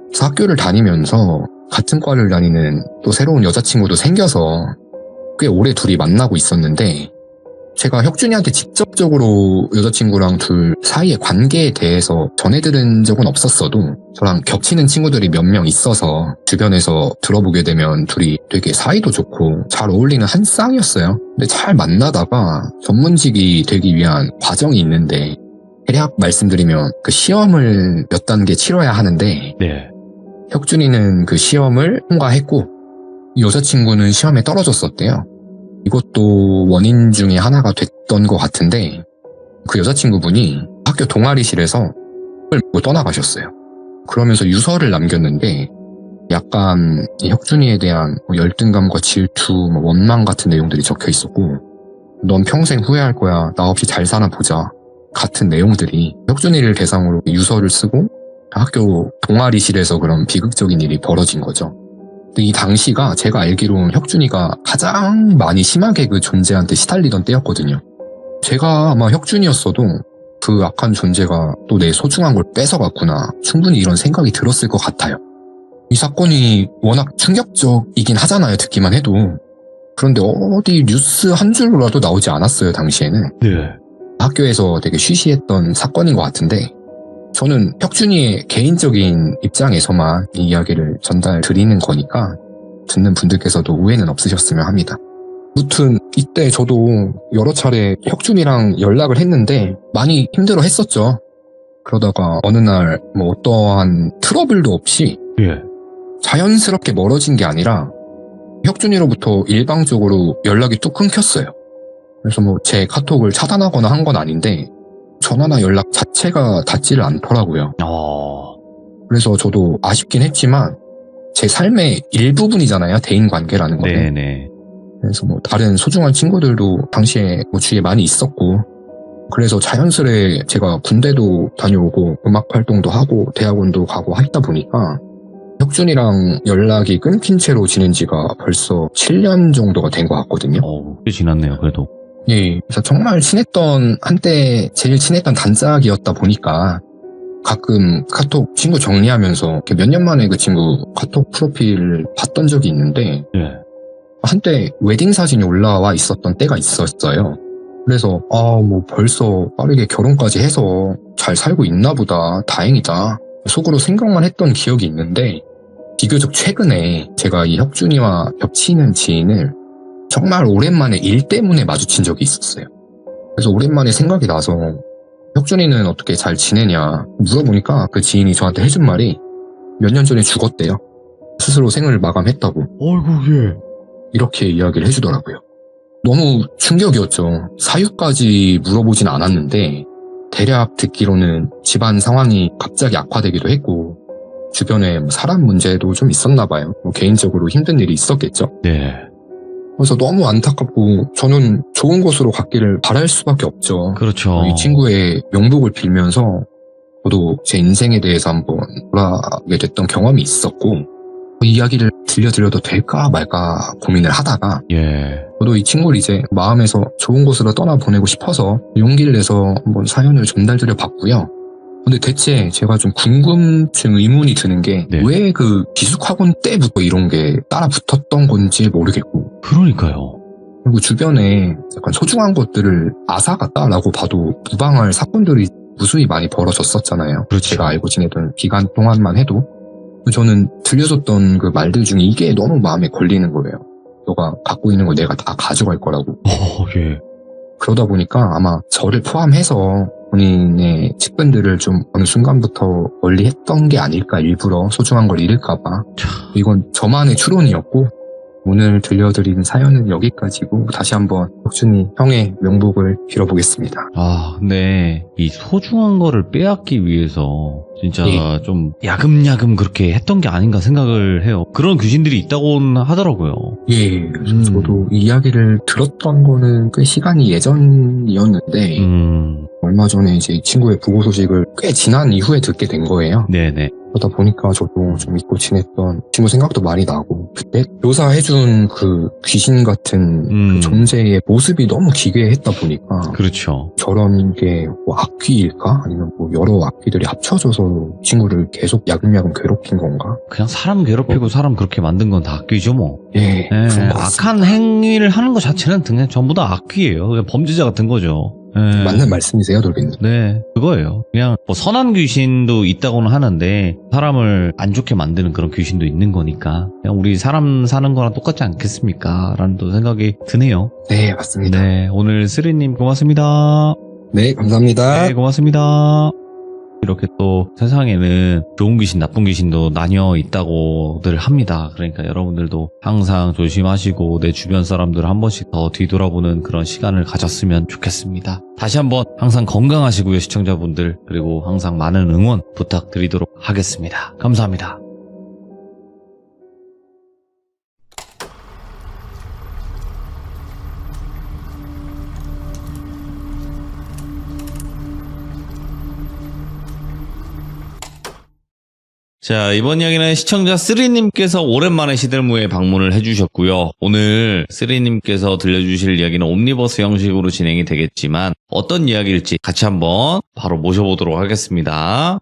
그래서 학교를 다니면서 같은 과를 다니는 또 새로운 여자친구도 생겨서 꽤 오래 둘이 만나고 있었는데 제가 혁준이한테 직접적으로 여자친구랑 둘 사이의 관계에 대해서 전해들은 적은 없었어도 저랑 겹치는 친구들이 몇 명 있어서 주변에서 들어보게 되면 둘이 되게 사이도 좋고 잘 어울리는 한 쌍이었어요. 근데 잘 만나다가 전문직이 되기 위한 과정이 있는데 대략 말씀드리면 그 시험을 몇 단계 치러야 하는데 혁준이는 그 시험을 통과했고 여자친구는 시험에 떨어졌었대요. 이것도 원인 중에 하나가 됐던 것 같은데 그 여자친구분이 학교 동아리실에서 떠나가셨어요. 그러면서 유서를 남겼는데 약간 혁준이에 대한 열등감과 질투, 원망 같은 내용들이 적혀 있었고 넌 평생 후회할 거야. 나 없이 잘 사나 보자. 같은 내용들이 혁준이를 대상으로 유서를 쓰고 학교 동아리실에서 그런 비극적인 일이 벌어진 거죠. 근데 이 당시가 제가 알기로는 혁준이가 가장 많이 심하게 그 존재한테 시달리던 때였거든요. 제가 아마 혁준이었어도 그 악한 존재가 또 내 소중한 걸 뺏어갔구나. 충분히 이런 생각이 들었을 것 같아요. 이 사건이 워낙 충격적이긴 하잖아요. 듣기만 해도. 그런데 어디 뉴스 한 줄로라도 나오지 않았어요. 당시에는. 네. 학교에서 되게 쉬쉬했던 사건인 것 같은데 저는 혁준이의 개인적인 입장에서만 이 이야기를 전달드리는 거니까 듣는 분들께서도 오해는 없으셨으면 합니다. 아무튼 이때 저도 여러 차례 혁준이랑 연락을 했는데 많이 힘들어 했었죠. 그러다가 어느 날 뭐 어떠한 트러블도 없이 예. 자연스럽게 멀어진 게 아니라 혁준이로부터 일방적으로 연락이 뚝 끊겼어요. 그래서 뭐 제 카톡을 차단하거나 한 건 아닌데 전화나 연락 자체가 닿지를 않더라고요. 그래서 저도 아쉽긴 했지만 제 삶의 일부분이잖아요. 대인관계라는 거는. 네네. 그래서 뭐 다른 소중한 친구들도 당시에 뭐 주위에 많이 있었고 그래서 자연스레 제가 군대도 다녀오고 음악 활동도 하고 대학원도 가고 했다 보니까 혁준이랑 연락이 끊긴 채로 지낸 지가 벌써 7년 정도가 된 것 같거든요. 꽤 지났네요, 그래도. 예, 그래서 정말 친했던 한때 제일 친했던 단짝이었다 보니까 가끔 카톡 친구 정리하면서 몇 년 만에 그 친구 카톡 프로필을 봤던 적이 있는데 예. 한때 웨딩 사진이 올라와 있었던 때가 있었어요. 그래서 뭐 벌써 빠르게 결혼까지 해서 잘 살고 있나 보다. 다행이다. 속으로 생각만 했던 기억이 있는데 비교적 최근에 제가 이 혁준이와 겹치는 지인을 정말 오랜만에 일 때문에 마주친 적이 있었어요. 그래서 오랜만에 생각이 나서 혁준이는 어떻게 잘 지내냐 물어보니까 그 지인이 저한테 해준 말이 몇 년 전에 죽었대요. 스스로 생을 마감했다고. 어이구, 예. 이렇게 이야기를 해주더라고요. 너무 충격이었죠. 사유까지 물어보진 않았는데 대략 듣기로는 집안 상황이 갑자기 악화되기도 했고 주변에 뭐 사람 문제도 좀 있었나 봐요. 뭐 개인적으로 힘든 일이 있었겠죠. 네. 그래서 너무 안타깝고 저는 좋은 곳으로 갔기를 바랄 수밖에 없죠. 그렇죠. 이 친구의 명복을 빌면서 저도 제 인생에 대해서 한번 돌아보게 됐던 경험이 있었고 이 이야기를 들려드려도 될까 말까 고민을 하다가 예. 저도 이 친구를 이제 마음에서 좋은 곳으로 떠나보내고 싶어서 용기를 내서 한번 사연을 전달드려 봤고요. 근데 대체 제가 좀 궁금증, 의문이 드는 게 네. 왜 그 기숙학원 때부터 이런 게 따라 붙었던 건지 모르겠고 그러니까요. 그리고 주변에 약간 소중한 것들을 앗아갔다라고 봐도 무방할 사건들이 무수히 많이 벌어졌었잖아요. 그렇죠. 제가 알고 지내던 기간 동안만 해도 저는 들려줬던 그 말들 중에 이게 너무 마음에 걸리는 거예요. 너가 갖고 있는 거 내가 다 가져갈 거라고. 예. 그러다 보니까 아마 저를 포함해서 본인의 측근들을 좀 어느 순간부터 멀리 했던 게 아닐까. 일부러 소중한 걸 잃을까봐. 이건 저만의 추론이었고 오늘 들려드린 사연은 여기까지고 다시 한번 혁준이 형의 명복을 빌어보겠습니다. 근데 이 소중한 거를 빼앗기 위해서 진짜 예. 좀 야금야금 그렇게 했던 게 아닌가 생각을 해요. 그런 귀신들이 있다고는 하더라고요. 예, 저도 이 이야기를 들었던 거는 꽤 시간이 예전이었는데 얼마 전에 이제 이 친구의 부고 소식을 꽤 지난 이후에 듣게 된 거예요. 네네. 그러다 보니까 저도 좀 잊고 지냈던 친구 생각도 많이 나고 그때 묘사해준 그 귀신 같은 그 존재의 모습이 너무 기괴했다 보니까 그렇죠. 저런 게 뭐 악귀일까? 아니면 뭐 여러 악귀들이 합쳐져서 친구를 계속 야금야금 괴롭힌 건가? 그냥 사람 괴롭히고 사람 그렇게 만든 건 다 악귀죠 뭐. 예, 그런 것 같습니다. 악한 행위를 하는 것 자체는 그냥 전부 다 악귀예요. 그냥 범죄자 같은 거죠. 예. 맞는 말씀이세요, 돌빈님? 네, 그거예요. 그냥 뭐 선한 귀신도 있다고는 하는데 사람을 안 좋게 만드는 그런 귀신도 있는 거니까 그냥 우리 사람 사는 거랑 똑같지 않겠습니까? 라는 또 생각이 드네요. 네, 맞습니다. 네, 오늘 쓰리님 고맙습니다. 네, 감사합니다. 네, 고맙습니다. 이렇게 또 세상에는 좋은 귀신, 나쁜 귀신도 나뉘어 있다고들 합니다. 그러니까 여러분들도 항상 조심하시고 내 주변 사람들 한 번씩 더 뒤돌아보는 그런 시간을 가졌으면 좋겠습니다. 다시 한번 항상 건강하시고요, 시청자분들. 그리고 항상 많은 응원 부탁드리도록 하겠습니다. 감사합니다. 자, 이번 이야기는 시청자 쓰리님께서 오랜만에 시들무에 방문을 해주셨고요. 오늘 쓰리님께서 들려주실 이야기는 옴니버스 형식으로 진행이 되겠지만 어떤 이야기일지 같이 한번 바로 모셔보도록 하겠습니다.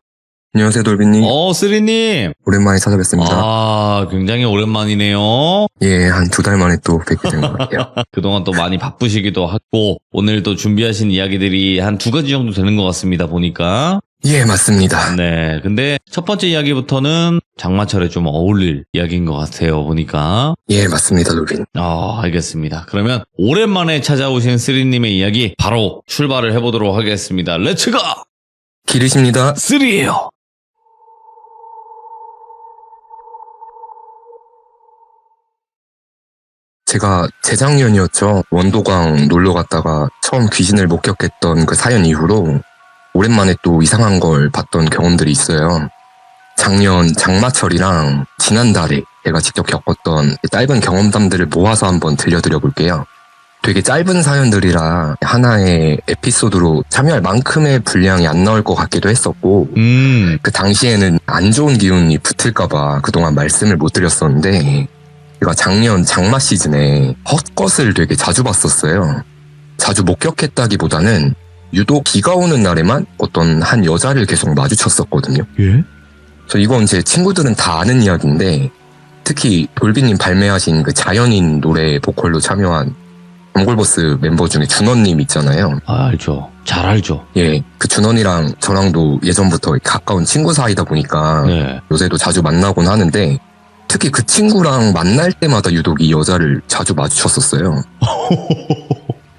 안녕하세요, 돌비님. 쓰리님. 오랜만에 찾아뵙습니다. 아, 굉장히 오랜만이네요. 예, 한 2달 만에 또 뵙게 된 것 같아요. 그동안 또 많이 바쁘시기도 하고 오늘 또 준비하신 이야기들이 한 2가지 정도 되는 것 같습니다, 보니까. 예, 맞습니다. 네, 근데 첫 번째 이야기부터는 장마철에 좀 어울릴 이야기인 것 같아요, 보니까. 예, 맞습니다, 돌비님. 알겠습니다. 그러면 오랜만에 찾아오신 쓰리님의 이야기 바로 출발을 해보도록 하겠습니다. 렛츠고! 길이십니다. 쓰리예요. 제가 재작년이었죠. 원도강 놀러 갔다가 처음 귀신을 목격했던 그 사연 이후로 오랜만에 또 이상한 걸 봤던 경험들이 있어요. 작년 장마철이랑 지난달에 제가 직접 겪었던 짧은 경험담들을 모아서 한번 들려드려 볼게요. 되게 짧은 사연들이라 하나의 에피소드로 참여할 만큼의 분량이 안 나올 것 같기도 했었고 그 당시에는 안 좋은 기운이 붙을까봐 그동안 말씀을 못 드렸었는데 제가 작년 장마 시즌에 헛것을 되게 자주 봤었어요. 자주 목격했다기보다는 유독 비가 오는 날에만 어떤 한 여자를 계속 마주쳤었거든요. 예? 그래서 이건 제 친구들은 다 아는 이야기인데 특히 돌비님 발매하신 그 자연인 노래 보컬로 참여한 단골버스 멤버 중에 준원님 있잖아요. 알죠. 잘 알죠. 예, 그 준원이랑 저랑도 예전부터 가까운 친구 사이다 보니까 네. 요새도 자주 만나곤 하는데 특히 그 친구랑 만날 때마다 유독 이 여자를 자주 마주쳤었어요.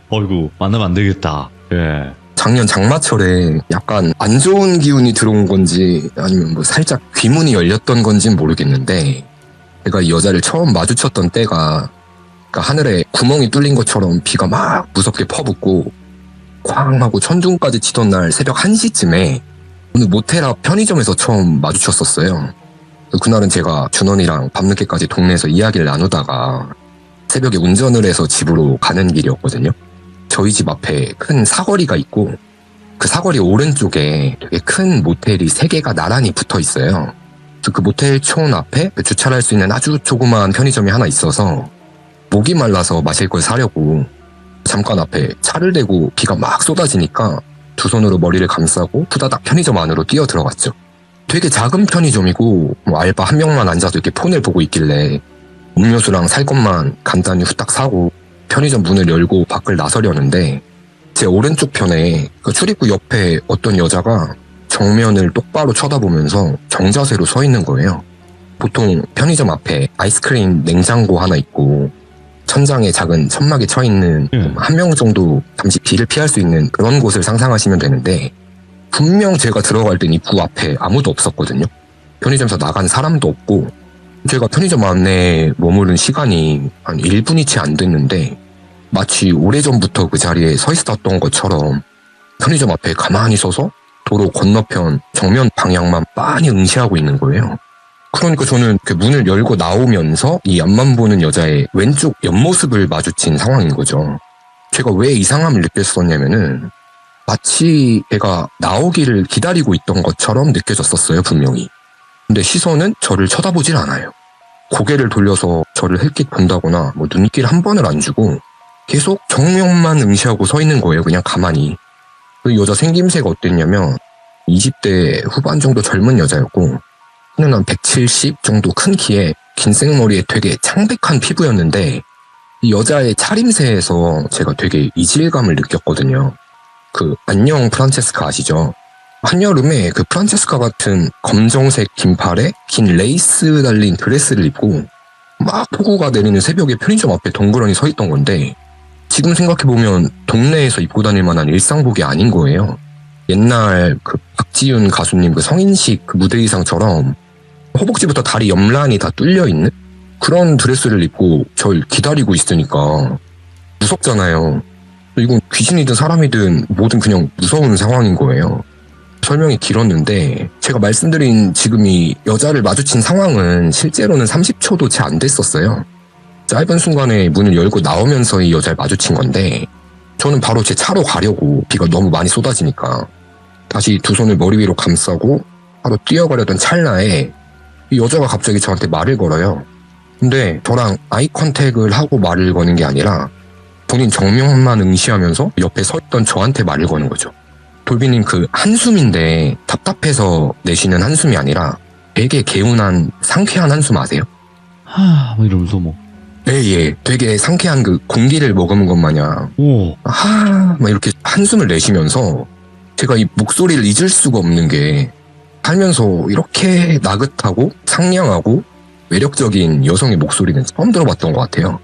어이구, 만나면 안 되겠다. 예. 작년 장마철에 약간 안 좋은 기운이 들어온 건지 아니면 뭐 살짝 귀문이 열렸던 건지는 모르겠는데 제가 이 여자를 처음 마주쳤던 때가 그러니까 하늘에 구멍이 뚫린 것처럼 비가 막 무섭게 퍼붓고 쾅 하고 천둥까지 치던 날 새벽 1시쯤에 어느 모텔 앞 편의점에서 처음 마주쳤었어요. 그날은 제가 준원이랑 밤늦게까지 동네에서 이야기를 나누다가 새벽에 운전을 해서 집으로 가는 길이었거든요. 저희 집 앞에 큰 사거리가 있고 그 사거리 오른쪽에 되게 큰 모텔이 3개가 나란히 붙어 있어요. 그래서 그 모텔촌 앞에 주차를 할 수 있는 아주 조그마한 편의점이 하나 있어서 목이 말라서 마실 걸 사려고 잠깐 앞에 차를 대고 비가 막 쏟아지니까 두 손으로 머리를 감싸고 후다닥 편의점 안으로 뛰어 들어갔죠. 되게 작은 편의점이고 뭐 알바 한 명만 앉아서 이렇게 폰을 보고 있길래 음료수랑 살 것만 간단히 후딱 사고 편의점 문을 열고 밖을 나서려는데 제 오른쪽 편에 그 출입구 옆에 어떤 여자가 정면을 똑바로 쳐다보면서 정자세로 서 있는 거예요. 보통 편의점 앞에 아이스크림 냉장고 하나 있고 천장에 작은 천막이 쳐 있는 한 명 정도 잠시 비를 피할 수 있는 그런 곳을 상상하시면 되는데 분명 제가 들어갈 땐 입구 앞에 아무도 없었거든요. 편의점에서 나간 사람도 없고 제가 편의점 안에 머무른 시간이 한 1분이 채 안 됐는데 마치 오래전부터 그 자리에 서 있었던 것처럼 편의점 앞에 가만히 서서 도로 건너편 정면 방향만 빤히 응시하고 있는 거예요. 그러니까 저는 그 문을 열고 나오면서 이 앞만 보는 여자의 왼쪽 옆모습을 마주친 상황인 거죠. 제가 왜 이상함을 느꼈었냐면은 마치 제가 나오기를 기다리고 있던 것처럼 느껴졌었어요, 분명히. 근데 시선은 저를 쳐다보질 않아요. 고개를 돌려서 저를 힐끗 본다거나 뭐 눈길 한 번을 안 주고 계속 정면만 응시하고 서 있는 거예요, 그냥 가만히. 그 여자 생김새가 어땠냐면 20대 후반 정도 젊은 여자였고 키는 한 170 정도 큰 키에 긴 생머리에 되게 창백한 피부였는데 이 여자의 차림새에서 제가 되게 이질감을 느꼈거든요. 그 안녕 프란체스카 아시죠? 한여름에 그 프란체스카 같은 검정색 긴팔에 긴 레이스 달린 드레스를 입고 막 폭우가 내리는 새벽에 편의점 앞에 덩그러니 서 있던 건데 지금 생각해보면 동네에서 입고 다닐 만한 일상복이 아닌 거예요. 옛날 그 박지윤 가수님 그 성인식 그 무대 의상처럼 허벅지부터 다리 옆란이 다 뚫려있는 그런 드레스를 입고 절 기다리고 있으니까 무섭잖아요. 이건 귀신이든 사람이든 뭐든 그냥 무서운 상황인 거예요. 설명이 길었는데 제가 말씀드린 지금 이 여자를 마주친 상황은 실제로는 30초도 채 안 됐었어요. 짧은 순간에 문을 열고 나오면서 이 여자를 마주친 건데 저는 바로 제 차로 가려고 비가 너무 많이 쏟아지니까 다시 두 손을 머리 위로 감싸고 바로 뛰어가려던 찰나에 이 여자가 갑자기 저한테 말을 걸어요. 근데 저랑 아이 컨택을 하고 말을 거는 게 아니라 본인 정면만 응시하면서 옆에 서 있던 저한테 말을 거는 거죠. 돌비님, 그 한숨인데 답답해서 내쉬는 한숨이 아니라 되게 개운한 상쾌한 한숨 아세요? 뭐 이러면서 뭐. 예. 되게 상쾌한 그 공기를 머금은 것 마냥 오. 막 이렇게 한숨을 내쉬면서 제가 이 목소리를 잊을 수가 없는 게 살면서 이렇게 나긋하고 상냥하고 매력적인 여성의 목소리는 처음 들어봤던 것 같아요.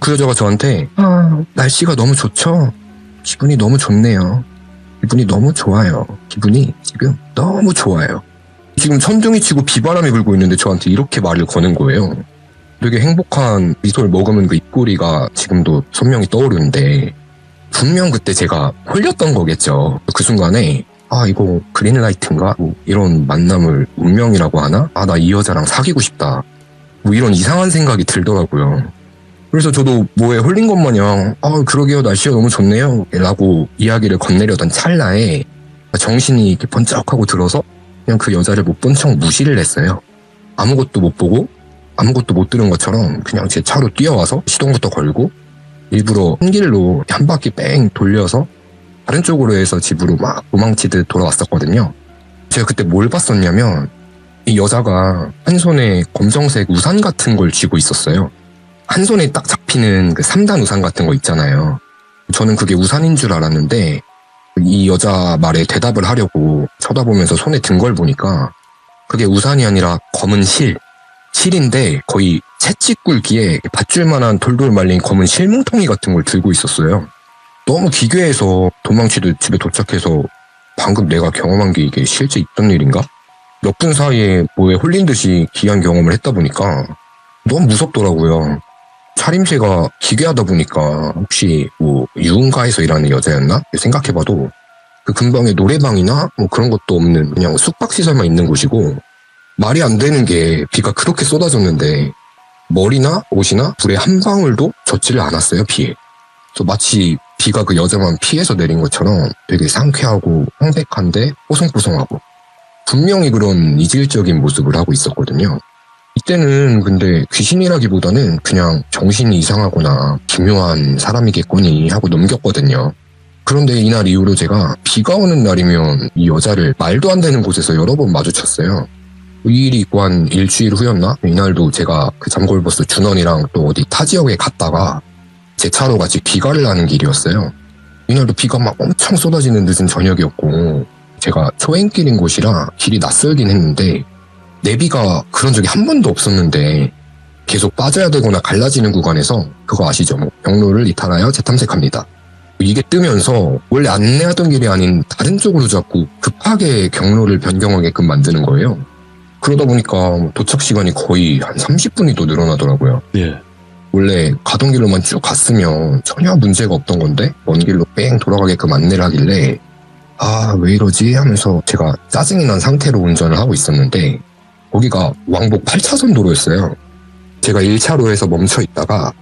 그 여자가 저한테 날씨가 너무 좋죠? 기분이 너무 좋네요. 기분이 너무 좋아요. 기분이 지금 너무 좋아요. 지금 천둥이 치고 비바람이 불고 있는데 저한테 이렇게 말을 거는 거예요. 되게 행복한 미소를 머금은 그 입꼬리가 지금도 선명히 떠오르는데 분명 그때 제가 홀렸던 거겠죠. 그 순간에 이거 그린라이트인가? 뭐 이런 만남을 운명이라고 하나? 나 이 여자랑 사귀고 싶다. 뭐 이런 이상한 생각이 들더라고요. 그래서 저도 뭐에 홀린 것 마냥 그러게요, 날씨가 너무 좋네요 라고 이야기를 건네려던 찰나에 정신이 이렇게 번쩍하고 들어서 그냥 그 여자를 못 본 척 무시를 했어요. 아무것도 못 보고 아무것도 못 들은 것처럼 그냥 제 차로 뛰어와서 시동부터 걸고 일부러 한 길로 한 바퀴 뺑 돌려서 다른 쪽으로 해서 집으로 막 도망치듯 돌아왔었거든요. 제가 그때 뭘 봤었냐면 이 여자가 한 손에 검정색 우산 같은 걸 쥐고 있었어요. 한 손에 딱 잡히는 그 3단 우산 같은 거 있잖아요. 저는 그게 우산인 줄 알았는데 이 여자 말에 대답을 하려고 쳐다보면서 손에 든 걸 보니까 그게 우산이 아니라 검은 실인데 거의 채찍 굵기에 밧줄만한 돌돌 말린 검은 실뭉텅이 같은 걸 들고 있었어요. 너무 기괴해서 도망치듯 집에 도착해서 방금 내가 경험한 게 이게 실제 있던 일인가? 몇 분 사이에 뭐에 홀린 듯이 기이한 경험을 했다 보니까 너무 무섭더라고요. 차림새가 기괴하다 보니까 혹시 뭐 유흥가에서 일하는 여자였나? 생각해봐도 그 근방에 노래방이나 뭐 그런 것도 없는 그냥 숙박시설만 있는 곳이고 말이 안 되는 게 비가 그렇게 쏟아졌는데 머리나 옷이나 불에 한 방울도 젖지를 않았어요, 비에. 그래서 마치 비가 그 여자만 피해서 내린 것처럼 되게 상쾌하고 황백한데 뽀송뽀송하고 분명히 그런 이질적인 모습을 하고 있었거든요. 이때는 근데 귀신이라기보다는 그냥 정신이 이상하거나 기묘한 사람이겠거니 하고 넘겼거든요. 그런데 이날 이후로 제가 비가 오는 날이면 이 여자를 말도 안 되는 곳에서 여러 번 마주쳤어요. 이 일이 있고 한 일주일 후였나? 이날도 제가 그 잠골버스 준원이랑 또 어디 타 지역에 갔다가 제 차로 같이 귀가를 하는 길이었어요. 이날도 비가 막 엄청 쏟아지는 늦은 저녁이었고 제가 초행길인 곳이라 길이 낯설긴 했는데 내비가 그런 적이 한 번도 없었는데 계속 빠져야 되거나 갈라지는 구간에서 그거 아시죠? 뭐 경로를 이탈하여 재탐색합니다. 이게 뜨면서 원래 안내하던 길이 아닌 다른 쪽으로 자꾸 급하게 경로를 변경하게끔 만드는 거예요. 그러다 보니까 도착 시간이 거의 한 30분이 더 늘어나더라고요. 예. 원래 가던 길로만 쭉 갔으면 전혀 문제가 없던 건데 먼 길로 뺑 돌아가게끔 안내를 하길래 왜 이러지 하면서 제가 짜증이 난 상태로 운전을 하고 있었는데 거기가 왕복 8차선 도로였어요. 제가 1차로에서 멈춰 있다가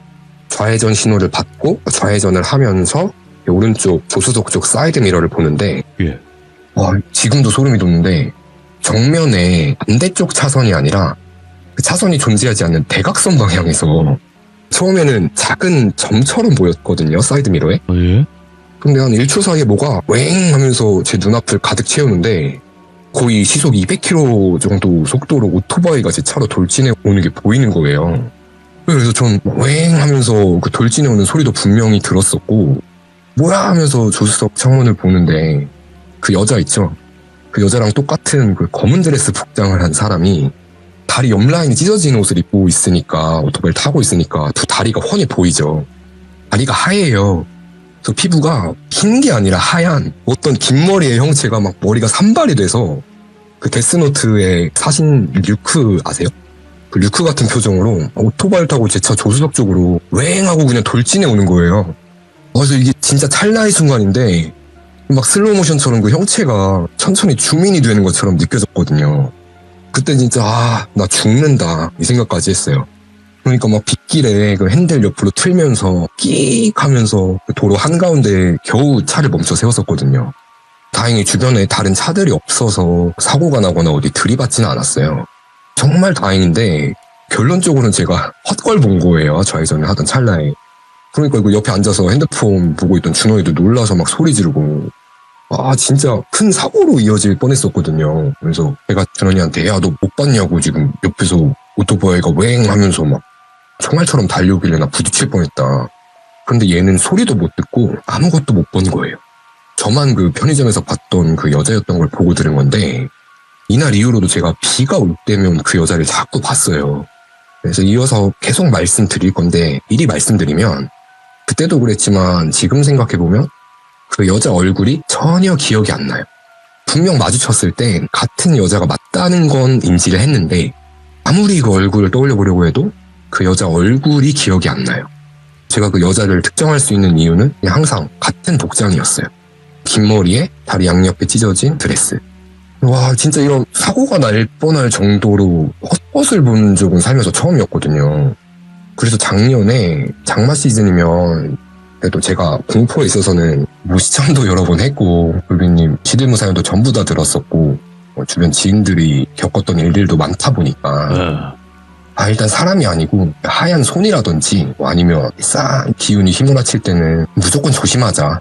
좌회전 신호를 받고 좌회전을 하면서 오른쪽 조수석 쪽 사이드 미러를 보는데 예. 지금도 소름이 돋는데 정면에 반대쪽 차선이 아니라 그 차선이 존재하지 않는 대각선 방향에서 처음에는 작은 점처럼 보였거든요, 사이드 미러에. 예? 근데 한 1초 사이에 뭐가 웽 하면서 제 눈앞을 가득 채우는데 거의 시속 200km 정도 속도로 오토바이가 제 차로 돌진해 오는 게 보이는 거예요. 그래서 전 웽 하면서 그 돌진해 오는 소리도 분명히 들었었고 뭐야 하면서 조수석 창문을 보는데 그 여자 있죠? 그 여자랑 똑같은 그 검은 드레스 복장을 한 사람이 다리 옆 라인이 찢어진 옷을 입고 있으니까 오토바이를 타고 있으니까 두 다리가 훤히 보이죠. 다리가 하얘요. 그래서 피부가 흰 게 아니라 하얀 어떤 긴 머리의 형체가 막 머리가 산발이 돼서 그 데스노트의 사신 류크 아세요? 그 류크 같은 표정으로 오토바이를 타고 제 차 조수석 쪽으로 웽 하고 그냥 돌진해 오는 거예요. 그래서 이게 진짜 찰나의 순간인데 막 슬로우모션처럼 그 형체가 천천히 줌인이 되는 것처럼 느껴졌거든요. 그때 진짜 나 죽는다 이 생각까지 했어요. 그러니까 막 빗길에 그 핸들 옆으로 틀면서 끼익 하면서 그 도로 한가운데 겨우 차를 멈춰 세웠었거든요. 다행히 주변에 다른 차들이 없어서 사고가 나거나 어디 들이받지는 않았어요. 정말 다행인데 결론적으로는 제가 헛걸 본 거예요. 좌회전을 하던 찰나에. 그러니까 그 옆에 앉아서 핸드폰 보고 있던 준호이도 놀라서 막 소리 지르고 진짜 큰 사고로 이어질 뻔했었거든요. 그래서 제가 준호이한테 야, 너 못 봤냐고 지금 옆에서 오토바이가 웽 하면서 막 총알처럼 달려오길래 나 부딪힐 뻔했다. 그런데 얘는 소리도 못 듣고 아무것도 못 본 거예요. 저만 그 편의점에서 봤던 그 여자였던 걸 보고 들은 건데 이날 이후로도 제가 비가 올 때면 그 여자를 자꾸 봤어요. 그래서 이어서 계속 말씀드릴 건데 미리 말씀드리면 그때도 그랬지만 지금 생각해보면 그 여자 얼굴이 전혀 기억이 안 나요. 분명 마주쳤을 때 같은 여자가 맞다는 건 인지를 했는데 아무리 그 얼굴을 떠올려 보려고 해도 그 여자 얼굴이 기억이 안 나요. 제가 그 여자를 특정할 수 있는 이유는 그냥 항상 같은 복장이었어요. 긴 머리에 다리 양옆에 찢어진 드레스. 와, 진짜 이런 사고가 날 뻔할 정도로 헛것을 본 적은 살면서 처음이었거든요. 그래서 작년에 장마 시즌이면 그래도 제가 공포에 있어서는 시청도 여러 번 했고 돌비님 시들무 사연도 전부 다 들었었고 주변 지인들이 겪었던 일들도 많다 보니까 일단 사람이 아니고 하얀 손이라든지 아니면 싹 기운이 휘몰아칠 때는 무조건 조심하자.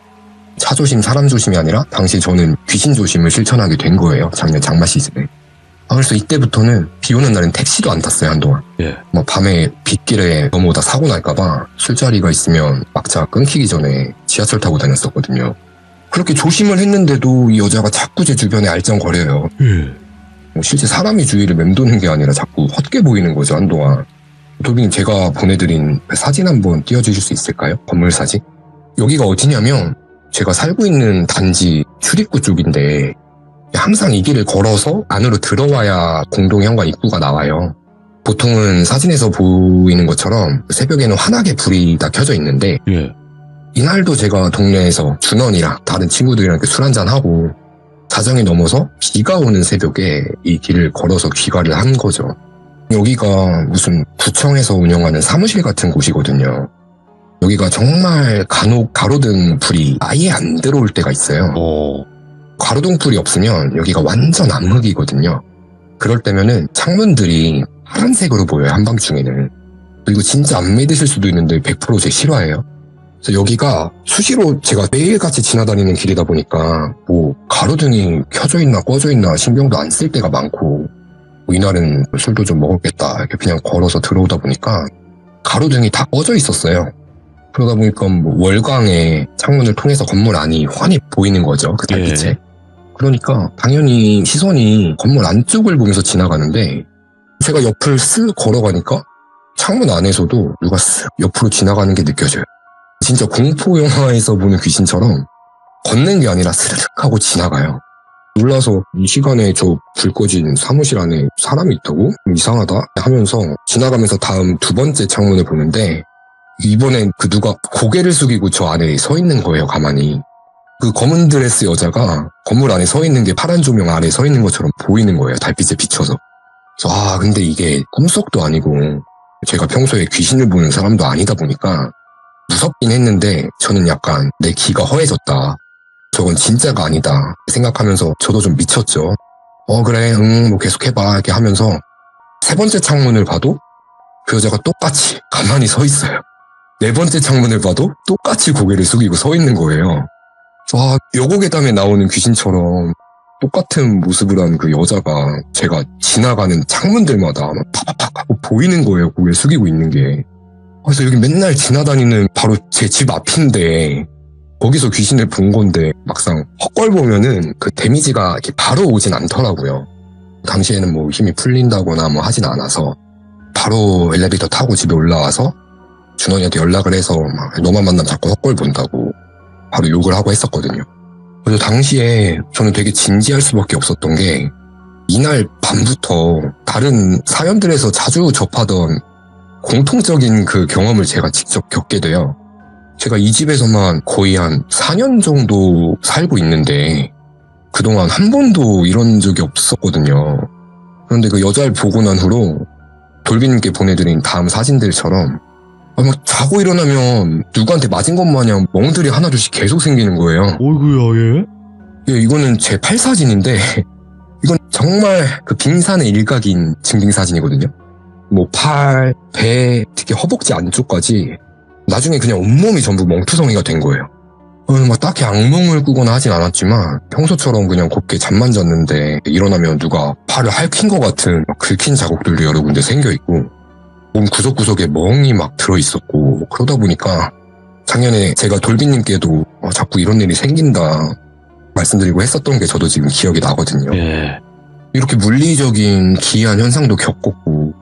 차 조심, 사람 조심이 아니라 당시 저는 귀신 조심을 실천하게 된 거예요. 작년 장마 시즌에. 그래서 이때부터는 비 오는 날은 택시도 안 탔어요, 한동안. 밤에 빗길에 넘어오다 사고 날까봐 술자리가 있으면 막차 끊기기 전에 지하철 타고 다녔었거든요. 그렇게 조심을 했는데도 이 여자가 자꾸 제 주변에 알짱거려요. 실제 사람이 주위를 맴도는 게 아니라 자꾸 헛게 보이는 거죠, 한동안. 도빈님, 제가 보내드린 사진 한번 띄워주실 수 있을까요? 건물 사진? 여기가 어디냐면 제가 살고 있는 단지 출입구 쪽인데 항상 이 길을 걸어서 안으로 들어와야 공동현관 입구가 나와요. 보통은 사진에서 보이는 것처럼 새벽에는 환하게 불이 다 켜져 있는데 이날도 제가 동네에서 준원이랑 다른 친구들이랑 술 한잔하고 자정이 넘어서 비가 오는 새벽에 이 길을 걸어서 귀가를 한 거죠. 여기가 무슨 구청에서 운영하는 사무실 같은 곳이거든요. 여기가 정말 간혹 가로등 불이 아예 안 들어올 때가 있어요. 가로등 불이 없으면 여기가 완전 암흑이거든요. 그럴 때면은 창문들이 파란색으로 보여요, 한밤중에는. 그리고 진짜 안 믿으실 수도 있는데 100% 제 실화예요. 그래서 여기가 수시로 제가 매일같이 지나다니는 길이다 보니까 가로등이 켜져 있나 꺼져 있나 신경도 안 쓸 때가 많고 이날은 술도 좀 먹었겠다 이렇게 그냥 걸어서 들어오다 보니까 가로등이 다 꺼져 있었어요. 그러다 보니까 월광에 창문을 통해서 건물 안이 환히 보이는 거죠, 그 달빛에. 그러니까 당연히 시선이 건물 안쪽을 보면서 지나가는데 제가 옆을 쓱 걸어가니까 창문 안에서도 누가 쓱 옆으로 지나가는 게 느껴져요. 진짜 공포 영화에서 보는 귀신처럼 걷는 게 아니라 스르륵 하고 지나가요. 놀라서 이 시간에 저 불 꺼진 사무실 안에 사람이 있다고? 이상하다 하면서 지나가면서 다음 두 번째 창문을 보는데 이번엔 그 누가 고개를 숙이고 저 안에 서 있는 거예요, 가만히. 그 검은 드레스 여자가 건물 안에 서 있는 게 파란 조명 아래 서 있는 것처럼 보이는 거예요, 달빛에 비춰서. 그래서 근데 이게 꿈속도 아니고 제가 평소에 귀신을 보는 사람도 아니다 보니까 무섭긴 했는데 저는 약간 내 귀가 허해졌다. 저건 진짜가 아니다 생각하면서 저도 좀 미쳤죠. 그래, 뭐 계속 해봐 이렇게 하면서 세 번째 창문을 봐도 그 여자가 똑같이 가만히 서 있어요. 네 번째 창문을 봐도 똑같이 고개를 숙이고 서 있는 거예요. 여고괴담에 나오는 귀신처럼 똑같은 모습을 한 그 여자가 제가 지나가는 창문들마다 팍팍팍 하고 보이는 거예요, 고개를 숙이고 있는 게. 그래서 여기 맨날 지나다니는 바로 제 집 앞인데 거기서 귀신을 본 건데 막상 헛걸 보면은 그 데미지가 이렇게 바로 오진 않더라고요. 당시에는 뭐 힘이 풀린다거나 뭐 하진 않아서 바로 엘리베이터 타고 집에 올라와서 준원이한테 연락을 해서 막 너만 만나면 자꾸 헛걸 본다고 바로 욕을 하고 했었거든요. 그래서 당시에 저는 되게 진지할 수밖에 없었던 게 이날 밤부터 다른 사연들에서 자주 접하던 공통적인 그 경험을 제가 직접 겪게 돼요. 제가 이 집에서만 거의 한 4년 정도 살고 있는데 그동안 한 번도 이런 적이 없었거든요. 그런데 그 여자를 보고 난 후로 돌비님께 보내드린 다음 사진들처럼 막 자고 일어나면 누구한테 맞은 것 마냥 멍들이 하나둘씩 계속 생기는 거예요. 어이구야, 예, 이거는 제 팔 사진인데 이건 정말 그 빙산의 일각인 증빙사진이거든요. 뭐 팔, 배, 특히 허벅지 안쪽까지 나중에 그냥 온몸이 전부 멍투성이가 된 거예요. 막 딱히 악몽을 꾸거나 하진 않았지만 평소처럼 그냥 곱게 잠만 잤는데 일어나면 누가 팔을 핥힌 것 같은 막 긁힌 자국들도 여러 군데 생겨있고 몸 구석구석에 멍이 막 들어있었고 그러다 보니까 작년에 제가 돌비님께도 자꾸 이런 일이 생긴다 말씀드리고 했었던 게 저도 지금 기억이 나거든요. 예. 이렇게 물리적인 기이한 현상도 겪었고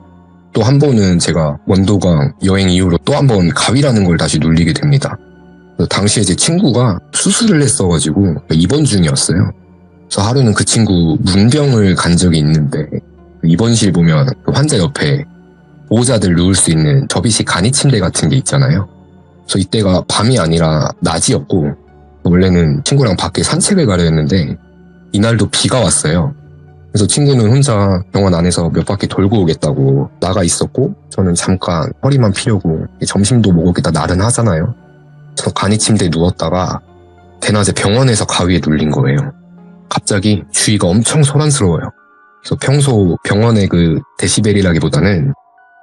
또 한 번은 제가 원도강 여행 이후로 또 한 번 가위라는 걸 다시 눌리게 됩니다. 당시에 제 친구가 수술을 했어가지고 입원 중이었어요. 그래서 하루는 그 친구 문병을 간 적이 있는데 입원실 보면 그 환자 옆에 보호자들 누울 수 있는 접이식 간이 침대 같은 게 있잖아요. 그래서 이때가 밤이 아니라 낮이었고 원래는 친구랑 밖에 산책을 가려 했는데 이날도 비가 왔어요. 그래서 친구는 혼자 병원 안에서 몇 바퀴 돌고 오겠다고 나가 있었고 저는 잠깐 허리만 피려고 점심도 먹었겠다 나른하잖아요. 그래서 간이 침대에 누웠다가 대낮에 병원에서 가위에 눌린 거예요. 갑자기 주위가 엄청 소란스러워요. 그래서 평소 병원의 그 데시벨이라기보다는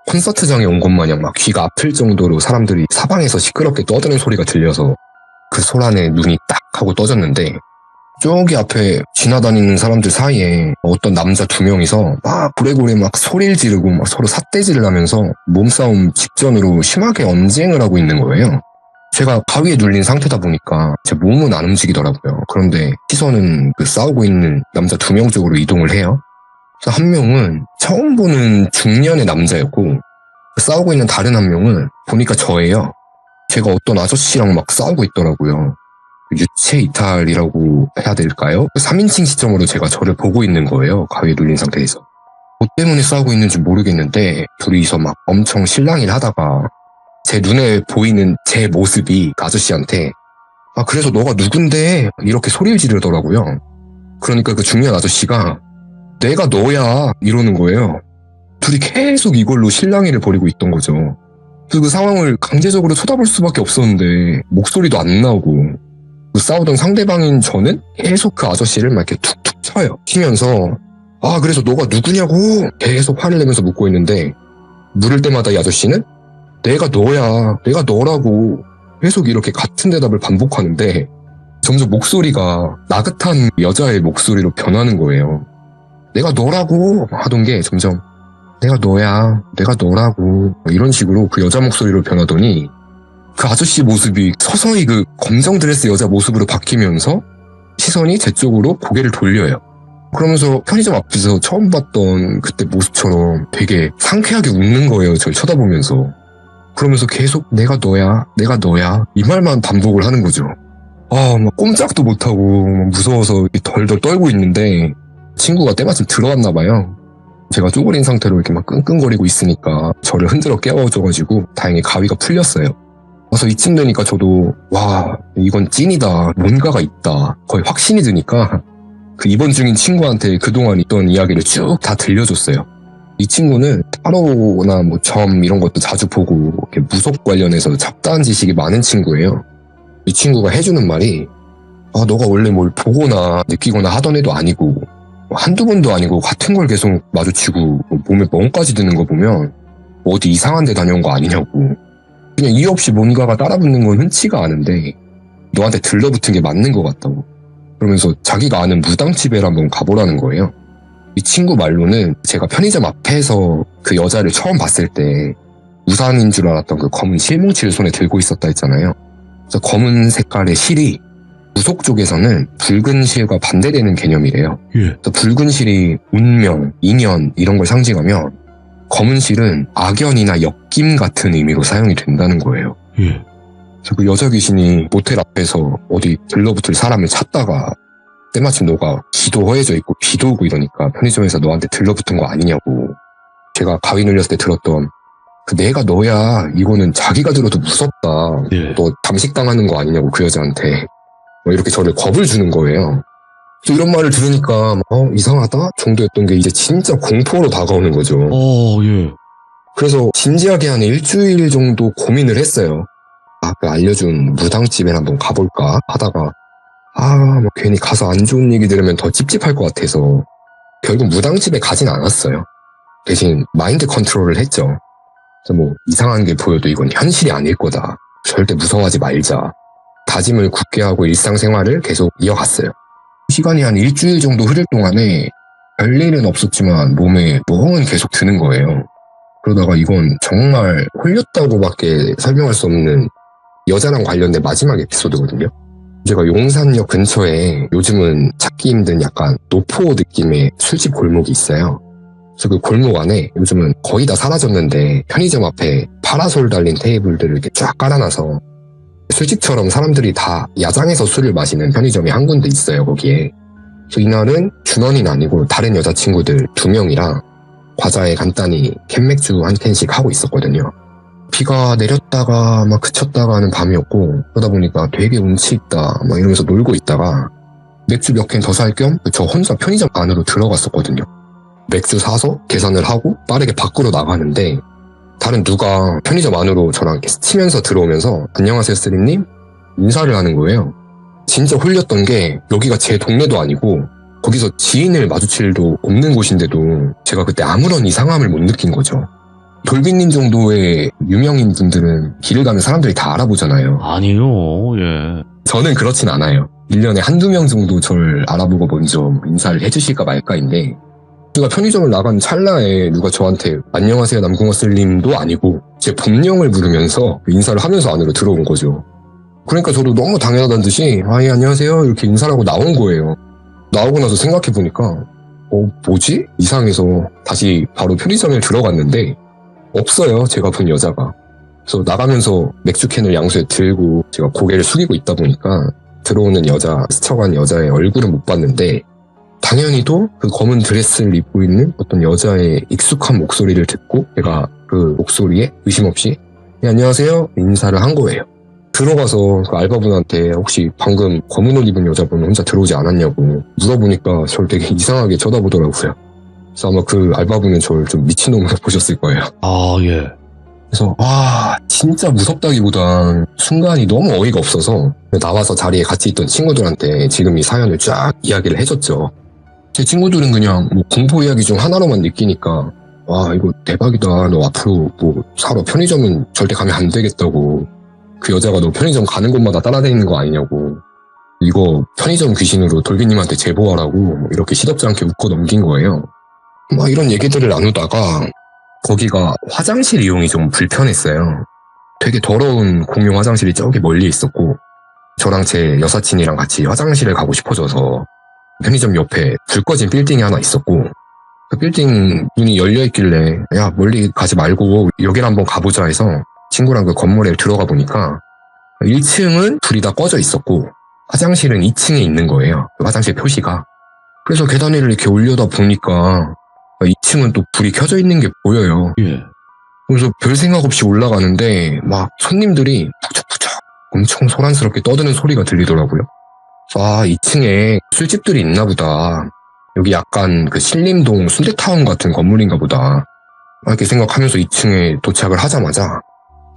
콘서트장에 온 것 마냥 막 귀가 아플 정도로 사람들이 사방에서 시끄럽게 떠드는 소리가 들려서 그 소란에 눈이 딱 하고 떠졌는데 저기 앞에 지나다니는 사람들 사이에 어떤 남자 2명이서 막 고래고래 막 소리를 지르고 막 서로 삿대질을 하면서 몸싸움 직전으로 심하게 언쟁을 하고 있는 거예요. 제가 가위에 눌린 상태다 보니까 제 몸은 안 움직이더라고요. 그런데 시선은 그 싸우고 있는 남자 2명 쪽으로 이동을 해요. 그래서 한 명은 처음 보는 중년의 남자였고 싸우고 있는 다른 한 명은 보니까 저예요. 제가 어떤 아저씨랑 막 싸우고 있더라고요. 유체 이탈이라고 해야 될까요? 3인칭 시점으로 제가 저를 보고 있는 거예요. 가위에 눌린 상태에서. 뭐 때문에 싸우고 있는지 모르겠는데 둘이서 막 엄청 실랑이를 하다가 제 눈에 보이는 제 모습이 그 아저씨한테 그래서 너가 누군데? 이렇게 소리를 지르더라고요. 그러니까 그 중년 아저씨가 내가 너야 이러는 거예요. 둘이 계속 이걸로 실랑이를 벌이고 있던 거죠. 그래서 그 상황을 강제적으로 쳐다볼 수밖에 없었는데 목소리도 안 나오고 그 싸우던 상대방인 저는 계속 그 아저씨를 막 이렇게 툭툭 쳐요. 치면서 그래서 너가 누구냐고 계속 화를 내면서 묻고 있는데 물을 때마다 이 아저씨는 내가 너야, 내가 너라고 계속 이렇게 같은 대답을 반복하는데 점점 목소리가 나긋한 여자의 목소리로 변하는 거예요. 내가 너라고 하던 게 점점 내가 너야, 내가 너라고 이런 식으로 그 여자 목소리로 변하더니 그 아저씨 모습이 서서히 그 검정 드레스 여자 모습으로 바뀌면서 시선이 제 쪽으로 고개를 돌려요. 그러면서 편의점 앞에서 처음 봤던 그때 모습처럼 되게 상쾌하게 웃는 거예요. 저를 쳐다보면서. 그러면서 계속 내가 너야, 내가 너야 이 말만 반복을 하는 거죠. 막 꼼짝도 못하고 무서워서 덜덜 떨고 있는데 친구가 때마침 들어왔나 봐요. 제가 쪼그린 상태로 이렇게 막 끙끙거리고 있으니까 저를 흔들어 깨워줘가지고 다행히 가위가 풀렸어요. 그래서 이쯤 되니까 저도 와 이건 찐이다, 뭔가가 있다 거의 확신이 드니까 그 입원 중인 친구한테 그동안 있던 이야기를 쭉 다 들려줬어요. 이 친구는 타로나 뭐 점 이런 것도 자주 보고 이렇게 무속 관련해서 잡다한 지식이 많은 친구예요. 이 친구가 해주는 말이 너가 원래 뭘 보거나 느끼거나 하던 애도 아니고 한두 번도 아니고 같은 걸 계속 마주치고 몸에 멍까지 드는 거 보면 어디 이상한 데 다녀온 거 아니냐고. 그냥 이유 없이 뭔가가 따라붙는 건 흔치가 않은데 너한테 들러붙은 게 맞는 것 같다고. 그러면서 자기가 아는 무당집에 한번 가보라는 거예요. 이 친구 말로는 제가 편의점 앞에서 그 여자를 처음 봤을 때 우산인 줄 알았던 그 검은 실뭉치를 손에 들고 있었다 했잖아요. 그래서 검은 색깔의 실이 무속 쪽에서는 붉은 실과 반대되는 개념이래요. 그래서 붉은 실이 운명, 인연 이런 걸 상징하면 검은 실은 악연이나 역김 같은 의미로 사용이 된다는 거예요. 그래서 그 여자 귀신이 모텔 앞에서 어디 들러붙을 사람을 찾다가 때마침 너가 귀도 허해져 있고 비도 오고 이러니까 편의점에서 너한테 들러붙은 거 아니냐고. 제가 가위 눌렸을 때 들었던 그 내가 너야 이거는 자기가 들어도 무섭다. 너 잠식당하는 거 아니냐고 그 여자한테. 이렇게 저를 겁을 주는 거예요. 이런 말을 들으니까 이상하다 정도였던 게 이제 진짜 공포로 다가오는 거죠. 그래서 진지하게 한 일주일 정도 고민을 했어요. 그 알려준 무당집에 한번 가볼까 하다가 괜히 가서 안 좋은 얘기 들으면 더 찝찝할 것 같아서 결국 무당집에 가진 않았어요. 대신 마인드 컨트롤을 했죠. 그래서 뭐 이상한 게 보여도 이건 현실이 아닐 거다. 절대 무서워하지 말자. 다짐을 굳게 하고 일상생활을 계속 이어갔어요. 시간이 한 일주일 정도 흐를 동안에 별일은 없었지만 몸에 멍은 계속 드는 거예요. 그러다가 이건 정말 홀렸다고밖에 설명할 수 없는 여자랑 관련된 마지막 에피소드거든요. 제가 용산역 근처에 요즘은 찾기 힘든 약간 노포 느낌의 술집 골목이 있어요. 그래서 그 골목 안에 요즘은 거의 다 사라졌는데 편의점 앞에 파라솔 달린 테이블들을 이렇게 쫙 깔아놔서 술집처럼 사람들이 다 야장에서 술을 마시는 편의점이 한 군데 있어요, 거기에. 그래서 이날은 준원이는 아니고 다른 여자친구들 2명이랑 과자에 간단히 캔맥주 한 캔씩 하고 있었거든요. 비가 내렸다가 막 그쳤다가 하는 밤이었고 그러다 보니까 되게 운치 있다 막 이러면서 놀고 있다가 맥주 몇 캔 더 살 겸 저 혼자 편의점 안으로 들어갔었거든요. 맥주 사서 계산을 하고 빠르게 밖으로 나가는데 다른 누가 편의점 안으로 저랑 이렇게 스치면서 들어오면서 안녕하세요 쓰리님 인사를 하는 거예요. 진짜 홀렸던 게 여기가 제 동네도 아니고 거기서 지인을 마주칠 일도 없는 곳인데도 제가 그때 아무런 이상함을 못 느낀 거죠. 돌비님 정도의 유명인 분들은 길을 가면 사람들이 다 알아보잖아요. 아니요, 예. 저는 그렇진 않아요. 1년에 한두 명 정도 저를 알아보고 먼저 인사를 해주실까 말까인데 제가 편의점을 나간 찰나에 누가 저한테 안녕하세요 남궁어슬님도 아니고 제 본명을 부르면서 인사를 하면서 안으로 들어온 거죠. 그러니까 저도 너무 당연하다는 듯이 예 안녕하세요 이렇게 인사를 하고 나온 거예요. 나오고 나서 생각해보니까 뭐지? 이상해서 다시 바로 편의점에 들어갔는데 없어요. 제가 본 여자가. 그래서 나가면서 맥주캔을 양수에 들고 제가 고개를 숙이고 있다 보니까 들어오는 여자, 스쳐간 여자의 얼굴은 못 봤는데 당연히도 그 검은 드레스를 입고 있는 어떤 여자의 익숙한 목소리를 듣고 제가 그 목소리에 의심 없이 안녕하세요 인사를 한 거예요. 들어가서 그 알바분한테 혹시 방금 검은 옷 입은 여자분 혼자 들어오지 않았냐고 물어보니까 저를 되게 이상하게 쳐다보더라고요. 그래서 아마 그 알바분은 저를 좀 미친놈으로 보셨을 거예요. 아, 예. 그래서 진짜 무섭다기보단 순간이 너무 어이가 없어서 나와서 자리에 같이 있던 친구들한테 지금 이 사연을 쫙 이야기를 해줬죠. 제 친구들은 그냥 뭐 공포 이야기 중 하나로만 느끼니까 이거 대박이다. 너 앞으로 뭐 사러 편의점은 절대 가면 안 되겠다고. 그 여자가 너 편의점 가는 곳마다 따라다니는 거 아니냐고. 이거 편의점 귀신으로 돌비님한테 제보하라고 뭐 이렇게 시덥지 않게 웃고 넘긴 거예요. 막 이런 얘기들을 나누다가 거기가 화장실 이용이 좀 불편했어요. 되게 더러운 공용 화장실이 저기 멀리 있었고 저랑 제 여사친이랑 같이 화장실을 가고 싶어져서 편의점 옆에 불 꺼진 빌딩이 하나 있었고 그 빌딩 문이 열려있길래 야 멀리 가지 말고 여기를 한번 가보자 해서 친구랑 그 건물에 들어가 보니까 1층은 불이 다 꺼져 있었고 화장실은 2층에 있는 거예요. 그 화장실 표시가. 그래서 계단 위를 이렇게 올려다 보니까 2층은 또 불이 켜져 있는 게 보여요. 예. 그래서 별 생각 없이 올라가는데 막 손님들이 푸적푸적 엄청 소란스럽게 떠드는 소리가 들리더라고요. 2층에 술집들이 있나 보다. 여기 약간 그 신림동 순대타운 같은 건물인가 보다. 이렇게 생각하면서 2층에 도착을 하자마자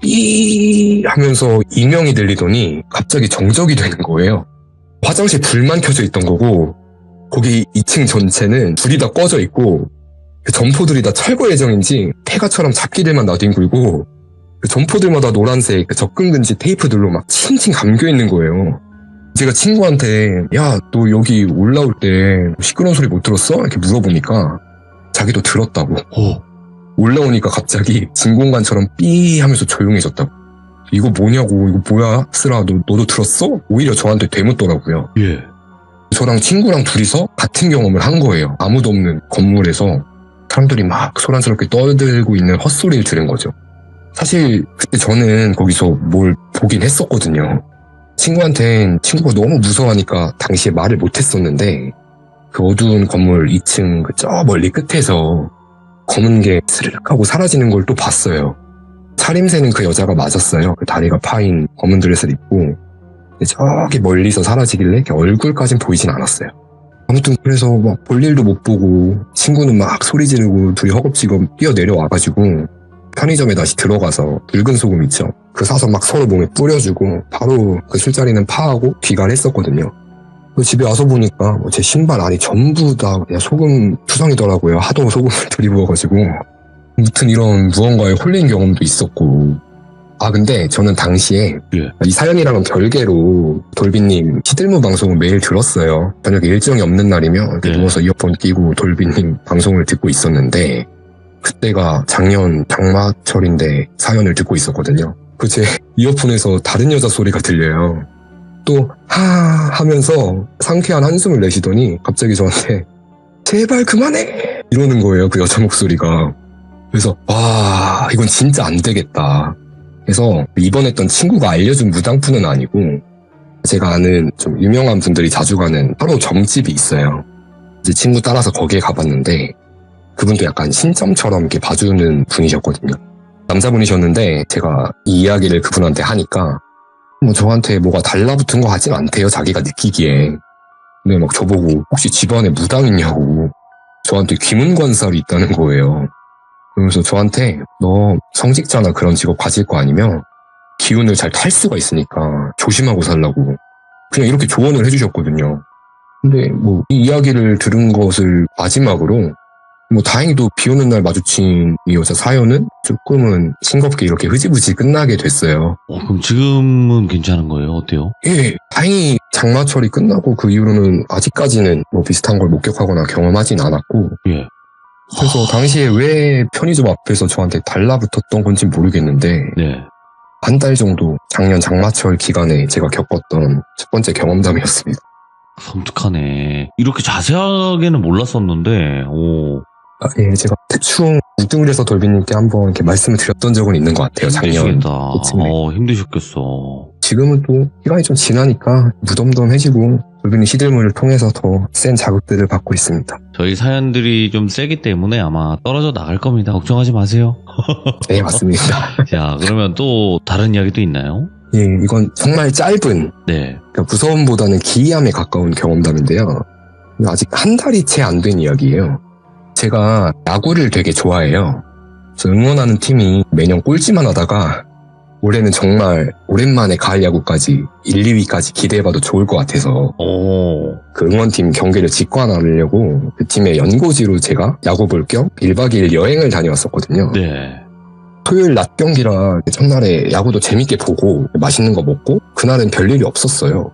삐 하면서 이명이 들리더니 갑자기 정적이 되는 거예요. 화장실 불만 켜져 있던 거고 거기 2층 전체는 불이 다 꺼져 있고 그 점포들이 다 철거 예정인지 폐가처럼 잡기들만 나뒹굴고 그 점포들마다 노란색 그 접근금지 테이프들로 막 칭칭 감겨있는 거예요. 제가 친구한테 야 너 여기 올라올 때 시끄러운 소리 못 들었어? 이렇게 물어보니까 자기도 들었다고. 올라오니까 갑자기 진공관처럼 삐 하면서 조용해졌다고. 이거 뭐냐고 이거 뭐야? 쓰라 너도 들었어? 오히려 저한테 되묻더라고요. 예. 저랑 친구랑 둘이서 같은 경험을 한 거예요. 아무도 없는 건물에서 사람들이 막 소란스럽게 떠들고 있는 헛소리를 들은 거죠. 사실 그때 저는 거기서 뭘 보긴 했었거든요. 친구한텐 친구가 너무 무서워하니까 당시에 말을 못했었는데 그 어두운 건물 2층 그 저 멀리 끝에서 검은 게 스르륵 하고 사라지는 걸 또 봤어요. 차림새는 그 여자가 맞았어요. 그 다리가 파인 검은 드레스를 입고 저기 멀리서 사라지길래 이렇게 얼굴까진 보이진 않았어요. 아무튼 그래서 막 볼 일도 못 보고 친구는 막 소리 지르고 둘이 허겁지겁 뛰어내려와가지고 편의점에 다시 들어가서 붉은 소금 있죠. 그 사서 막 서로 몸에 뿌려주고 바로 그 술자리는 파하고 귀가를 했었거든요. 집에 와서 보니까 제 신발 안이 전부 다 그냥 소금 투성이더라고요. 하도 소금을 들이부어가지고. 아무튼 이런 무언가에 홀린 경험도 있었고. 근데 저는 당시에 예. 이 사연이랑은 별개로 돌비님 시들무 방송을 매일 들었어요. 저녁에 일정이 없는 날이면 이렇게 네. 누워서 이어폰 끼고 돌비님 방송을 듣고 있었는데 그때가 작년 장마철인데 사연을 듣고 있었거든요. 제 이어폰에서 다른 여자 소리가 들려요. 또 하면서 상쾌한 한숨을 내쉬더니 갑자기 저한테 제발 그만해! 이러는 거예요. 그 여자 목소리가. 그래서 와 이건 진짜 안 되겠다. 그래서 입원했던 친구가 알려준 무당푸는 아니고 제가 아는 좀 유명한 분들이 자주 가는 하루 점집이 있어요. 이제 친구 따라서 거기에 가봤는데 그분도 약간 신점처럼 이렇게 봐주는 분이셨거든요. 남자분이셨는데 제가 이 이야기를 그분한테 하니까 뭐 저한테 뭐가 달라붙은 것 같진 않대요. 자기가 느끼기에. 근데 막 저보고 혹시 집안에 무당 있냐고 저한테 귀문관살이 있다는 거예요. 그러면서 저한테 너 성직자나 그런 직업 가질 거 아니면 기운을 잘 탈 수가 있으니까 조심하고 살라고 그냥 이렇게 조언을 해주셨거든요. 근데 뭐 이 이야기를 들은 것을 마지막으로 뭐 다행히도 비 오는 날 마주친 이 여자 사연은 조금은 싱겁게 이렇게 흐지부지 끝나게 됐어요. 그럼 지금은 괜찮은 거예요? 어때요? 예, 다행히 장마철이 끝나고 그 이후로는 아직까지는 뭐 비슷한 걸 목격하거나 경험하진 않았고 예. 그래서 당시에 왜 편의점 앞에서 저한테 달라붙었던 건지 모르겠는데 네. 한 달 정도 작년 장마철 기간에 제가 겪었던 첫 번째 경험담이었습니다. 섬뜩하네. 이렇게 자세하게는 몰랐었는데, 오. 예, 제가 대충 우등을해서 돌비님께 한번 이렇게 말씀을 드렸던 적은 있는 것 같아요. 작년 힘드시겠다. 그쯤에. 힘드셨겠어. 지금은 또 시간이 좀 지나니까 무덤덤해지고 돌비님 시들물을 통해서 더 센 자극들을 받고 있습니다. 저희 사연들이 좀 세기 때문에 아마 떨어져 나갈 겁니다. 걱정하지 마세요. 네, 맞습니다. 자, 그러면 또 다른 이야기도 있나요? 예, 이건 정말 짧은 네. 그러니까 무서움보다는 기이함에 가까운 경험담인데요. 아직 한 달이 채 안 된 이야기예요. 제가 야구를 되게 좋아해요. 저 응원하는 팀이 매년 꼴찌만 하다가 올해는 정말 오랜만에 가을 야구까지 1, 2위까지 기대해봐도 좋을 것 같아서 오. 그 응원팀 경기를 직관하려고 그 팀의 연고지로 제가 야구 볼 겸 1박 2일 여행을 다녀왔었거든요. 네. 토요일 낮 경기라 첫날에 야구도 재밌게 보고 맛있는 거 먹고 그날은 별일이 없었어요.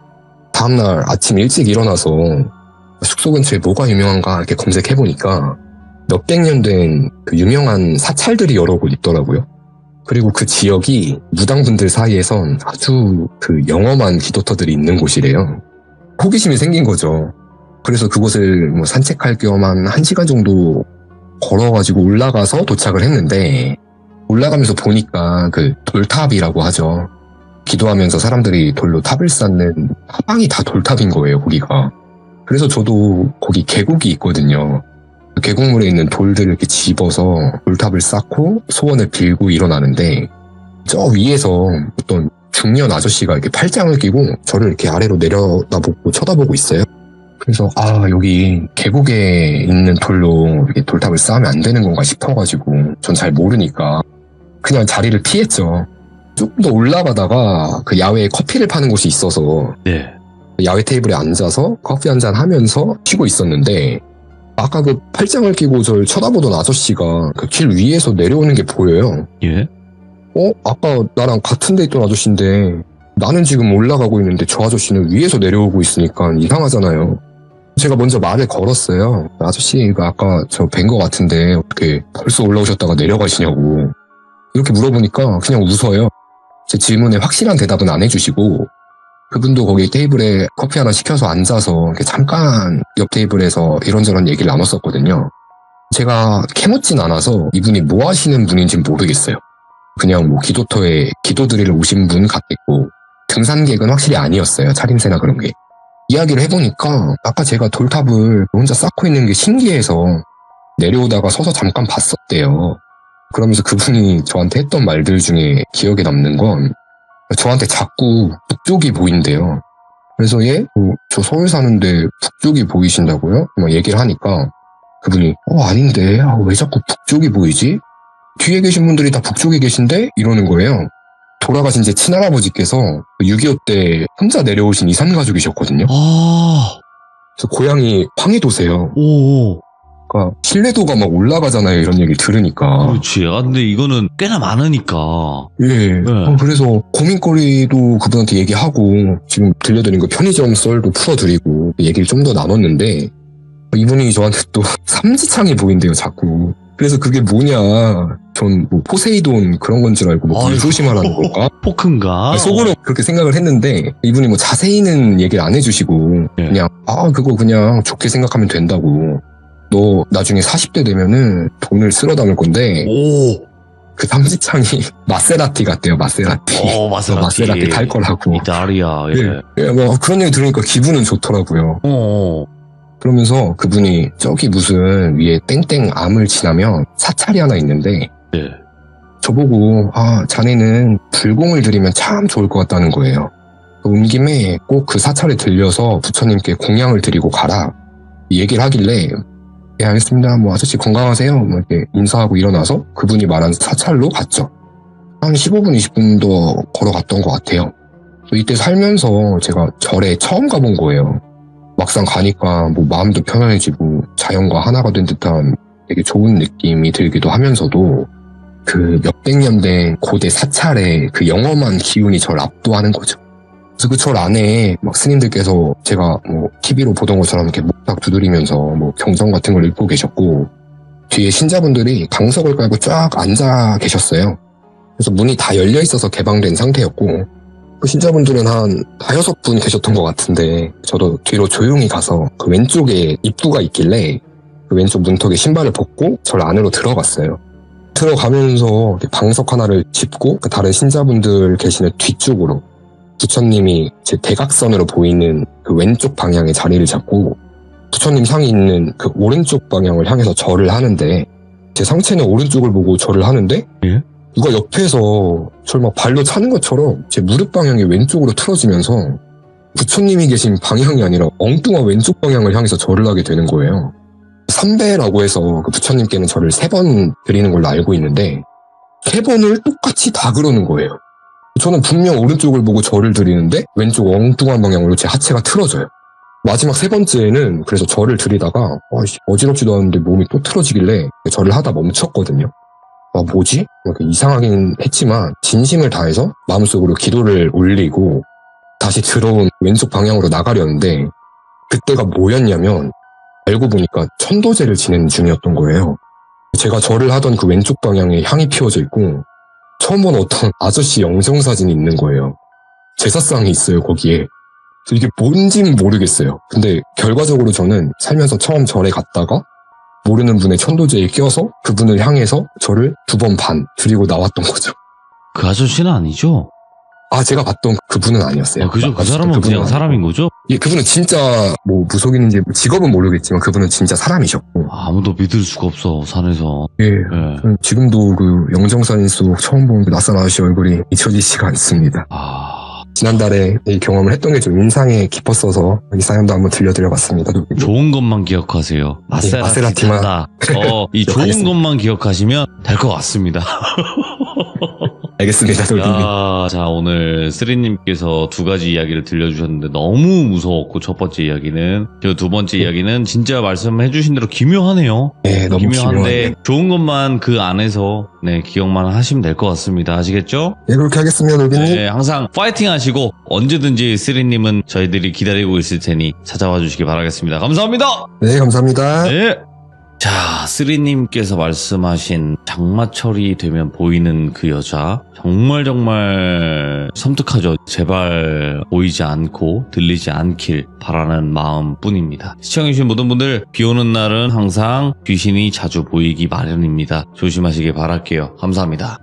다음날 아침 일찍 일어나서 숙소 근처에 뭐가 유명한가 이렇게 검색해보니까 몇백 년 된 그 유명한 사찰들이 여러 곳 있더라고요. 그리고 그 지역이 무당분들 사이에선 아주 그 영험한 기도터들이 있는 곳이래요. 호기심이 생긴 거죠. 그래서 그곳을 뭐 산책할 겸 한 1시간 정도 걸어가지고 올라가서 도착을 했는데 올라가면서 보니까 그 돌탑이라고 하죠. 기도하면서 사람들이 돌로 탑을 쌓는 하방이 다 돌탑인 거예요, 거기가. 그래서 저도 거기 계곡이 있거든요. 그 계곡물에 있는 돌들을 이렇게 집어서 돌탑을 쌓고 소원을 빌고 일어나는데 저 위에서 어떤 중년 아저씨가 이렇게 팔짱을 끼고 저를 이렇게 아래로 내려다보고 쳐다보고 있어요. 그래서 여기 계곡에 있는 돌로 이렇게 돌탑을 쌓으면 안 되는 건가 싶어가지고 전 잘 모르니까 그냥 자리를 피했죠. 조금 더 올라가다가 그 야외에 커피를 파는 곳이 있어서 네. 야외 테이블에 앉아서 커피 한잔 하면서 쉬고 있었는데 아까 그 팔짱을 끼고 저를 쳐다보던 아저씨가 그 길 위에서 내려오는 게 보여요. 예. 아까 나랑 같은 데 있던 아저씨인데 나는 지금 올라가고 있는데 저 아저씨는 위에서 내려오고 있으니까 이상하잖아요. 제가 먼저 말을 걸었어요. 아저씨가 아까 저 뵌 거 같은데 어떻게 벌써 올라오셨다가 내려가시냐고. 이렇게 물어보니까 그냥 웃어요. 제 질문에 확실한 대답은 안 해주시고 그분도 거기 테이블에 커피 하나 시켜서 앉아서 이렇게 잠깐 옆 테이블에서 이런저런 얘기를 나눴었거든요. 제가 캐묻진 않아서 이분이 뭐 하시는 분인지는 모르겠어요. 그냥 뭐 기도터에 기도드리러 오신 분 같겠고 등산객은 확실히 아니었어요. 차림새나 그런 게. 이야기를 해보니까 아까 제가 돌탑을 혼자 쌓고 있는 게 신기해서 내려오다가 서서 잠깐 봤었대요. 그러면서 그분이 저한테 했던 말들 중에 기억에 남는 건 저한테 자꾸 북쪽이 보인대요. 그래서 저 서울 사는데 북쪽이 보이신다고요? 막 얘기를 하니까 그분이 아닌데 왜 자꾸 북쪽이 보이지? 뒤에 계신 분들이 다 북쪽에 계신데? 이러는 거예요. 돌아가신 제 친할아버지께서 6.25 때 혼자 내려오신 이산 가족이셨거든요. 아, 그래서 고향이 황해도세요. 오, 그러니까 신뢰도가 막 올라가잖아요. 이런 얘기 들으니까. 그렇지. 아, 근데 이거는 꽤나 많으니까. 예. 그래서 고민거리도 그분한테 얘기하고 지금 들려드린 거 편의점 썰도 풀어드리고 얘기를 좀 더 나눴는데 이분이 저한테 또 삼지창이 보인대요. 자꾸. 그래서 그게 뭐냐. 전 뭐 포세이돈 그런 건 줄 알고 뭐 아이고. 불조심하라는 걸까? 포크인가? 속으로 그렇게 생각을 했는데 이분이 뭐 자세히는 얘기를 안 해주시고 네. 그냥 그거 그냥 좋게 생각하면 된다고. 너 나중에 40대 되면은 돈을 쓸어 담을 건데 오, 그 삼지창이 마세라티 같대요. 마세라티. 마세라티 탈 거라고. 이탈리아, 예. 예, 뭐 그런 얘기 들으니까 기분은 좋더라고요. 어, 그러면서 그분이 저기 무슨 위에 땡땡 암을 지나면 사찰이 하나 있는데 예. 저보고 자네는 불공을 드리면 참 좋을 것 같다는 거예요. 온 김에 꼭 그 사찰에 들려서 부처님께 공양을 드리고 가라. 이 얘기를 하길래 예, 알겠습니다. 뭐 아저씨 건강하세요. 뭐 이렇게 인사하고 일어나서 그분이 말한 사찰로 갔죠. 한 15분, 20분 더 걸어갔던 것 같아요. 이때 살면서 제가 절에 처음 가본 거예요. 막상 가니까 뭐 마음도 편안해지고 자연과 하나가 된 듯한 되게 좋은 느낌이 들기도 하면서도 그 몇백 년 된 고대 사찰의 그 영험한 기운이 저를 압도하는 거죠. 그래서 그 절 안에 막 스님들께서 제가 뭐 TV로 보던 것처럼 이렇게 목탁 두드리면서 뭐 경전 같은 걸 읽고 계셨고 뒤에 신자분들이 강석을 깔고 쫙 앉아 계셨어요. 그래서 문이 다 열려 있어서 개방된 상태였고 그 신자분들은 한 5분 계셨던 것 같은데 저도 뒤로 조용히 가서 그 왼쪽에 입구가 있길래 그 왼쪽 문턱에 신발을 벗고 절 안으로 들어갔어요. 들어가면서 방석 하나를 짚고 그 다른 신자분들 계시는 뒤쪽으로 부처님이 제 대각선으로 보이는 그 왼쪽 방향의 자리를 잡고 부처님 상이 있는 그 오른쪽 방향을 향해서 절을 하는데 제 상체는 오른쪽을 보고 절을 하는데 예? 누가 옆에서 저를 막 발로 차는 것처럼 제 무릎 방향이 왼쪽으로 틀어지면서 부처님이 계신 방향이 아니라 엉뚱한 왼쪽 방향을 향해서 절을 하게 되는 거예요. 삼배라고 해서 그 부처님께는 절을 3번 드리는 걸로 알고 있는데 3번을 똑같이 다 그러는 거예요. 저는 분명 오른쪽을 보고 절을 드리는데 왼쪽 엉뚱한 방향으로 제 하체가 틀어져요. 마지막 3번째에는 그래서 절을 드리다가 어지럽지도 않은데 몸이 또 틀어지길래 절을 하다 멈췄거든요. 뭐지? 이렇게 이상하긴 했지만 진심을 다해서 마음속으로 기도를 올리고 다시 들어온 왼쪽 방향으로 나가려는데 그때가 뭐였냐면 알고 보니까 천도제를 지내는 중이었던 거예요. 제가 절을 하던 그 왼쪽 방향에 향이 피워져 있고 처음 본 어떤 아저씨 영정사진이 있는 거예요. 제사상이 있어요, 거기에. 이게 뭔지는 모르겠어요. 근데 결과적으로 저는 살면서 처음 절에 갔다가 모르는 분의 천도제에 껴서 그분을 향해서 저를 2번 반 드리고 나왔던 거죠. 그 아저씨는 아니죠? 제가 봤던 그분은 아니었어요. 그죠? 그 사람은 그냥 아니고. 사람인 거죠? 예, 그분은 진짜 뭐 무속인인지 직업은 모르겠지만 그분은 진짜 사람이셨고. 아무도 믿을 수가 없어, 산에서. 예. 예. 저는 지금도 그 영정사진 속 처음 본 그 낯선 아저씨 얼굴이 잊혀지지가 않습니다. 지난달에 이 경험을 했던 게 좀 인상에 깊었어서 이 사연도 한번 들려드려봤습니다. 좋은 것만 기억하세요. 마세라티만. 마세라티만. 이 좋은 기억하겠습니다. 것만 기억하시면 될 것 같습니다. 알겠습니다, 돌비님. 자, 오늘 쓰리님께서 2가지 이야기를 들려주셨는데 너무 무서웠고, 첫 번째 이야기는. 그 2번째 이야기는 진짜 말씀해주신 대로 기묘하네요. 네, 너무 기묘한데. 좋은 것만 그 안에서, 기억만 하시면 될 것 같습니다. 아시겠죠? 네, 그렇게 하겠습니다, 돌비님. 네, 항상 파이팅 하시고, 언제든지 쓰리님은 저희들이 기다리고 있을 테니 찾아와 주시기 바라겠습니다. 감사합니다! 네, 감사합니다. 네. 자, 쓰리님께서 말씀하신 장마철이 되면 보이는 그 여자 정말 섬뜩하죠. 제발 보이지 않고 들리지 않길 바라는 마음뿐입니다. 시청해주신 모든 분들 비 오는 날은 항상 귀신이 자주 보이기 마련입니다. 조심하시길 바랄게요. 감사합니다.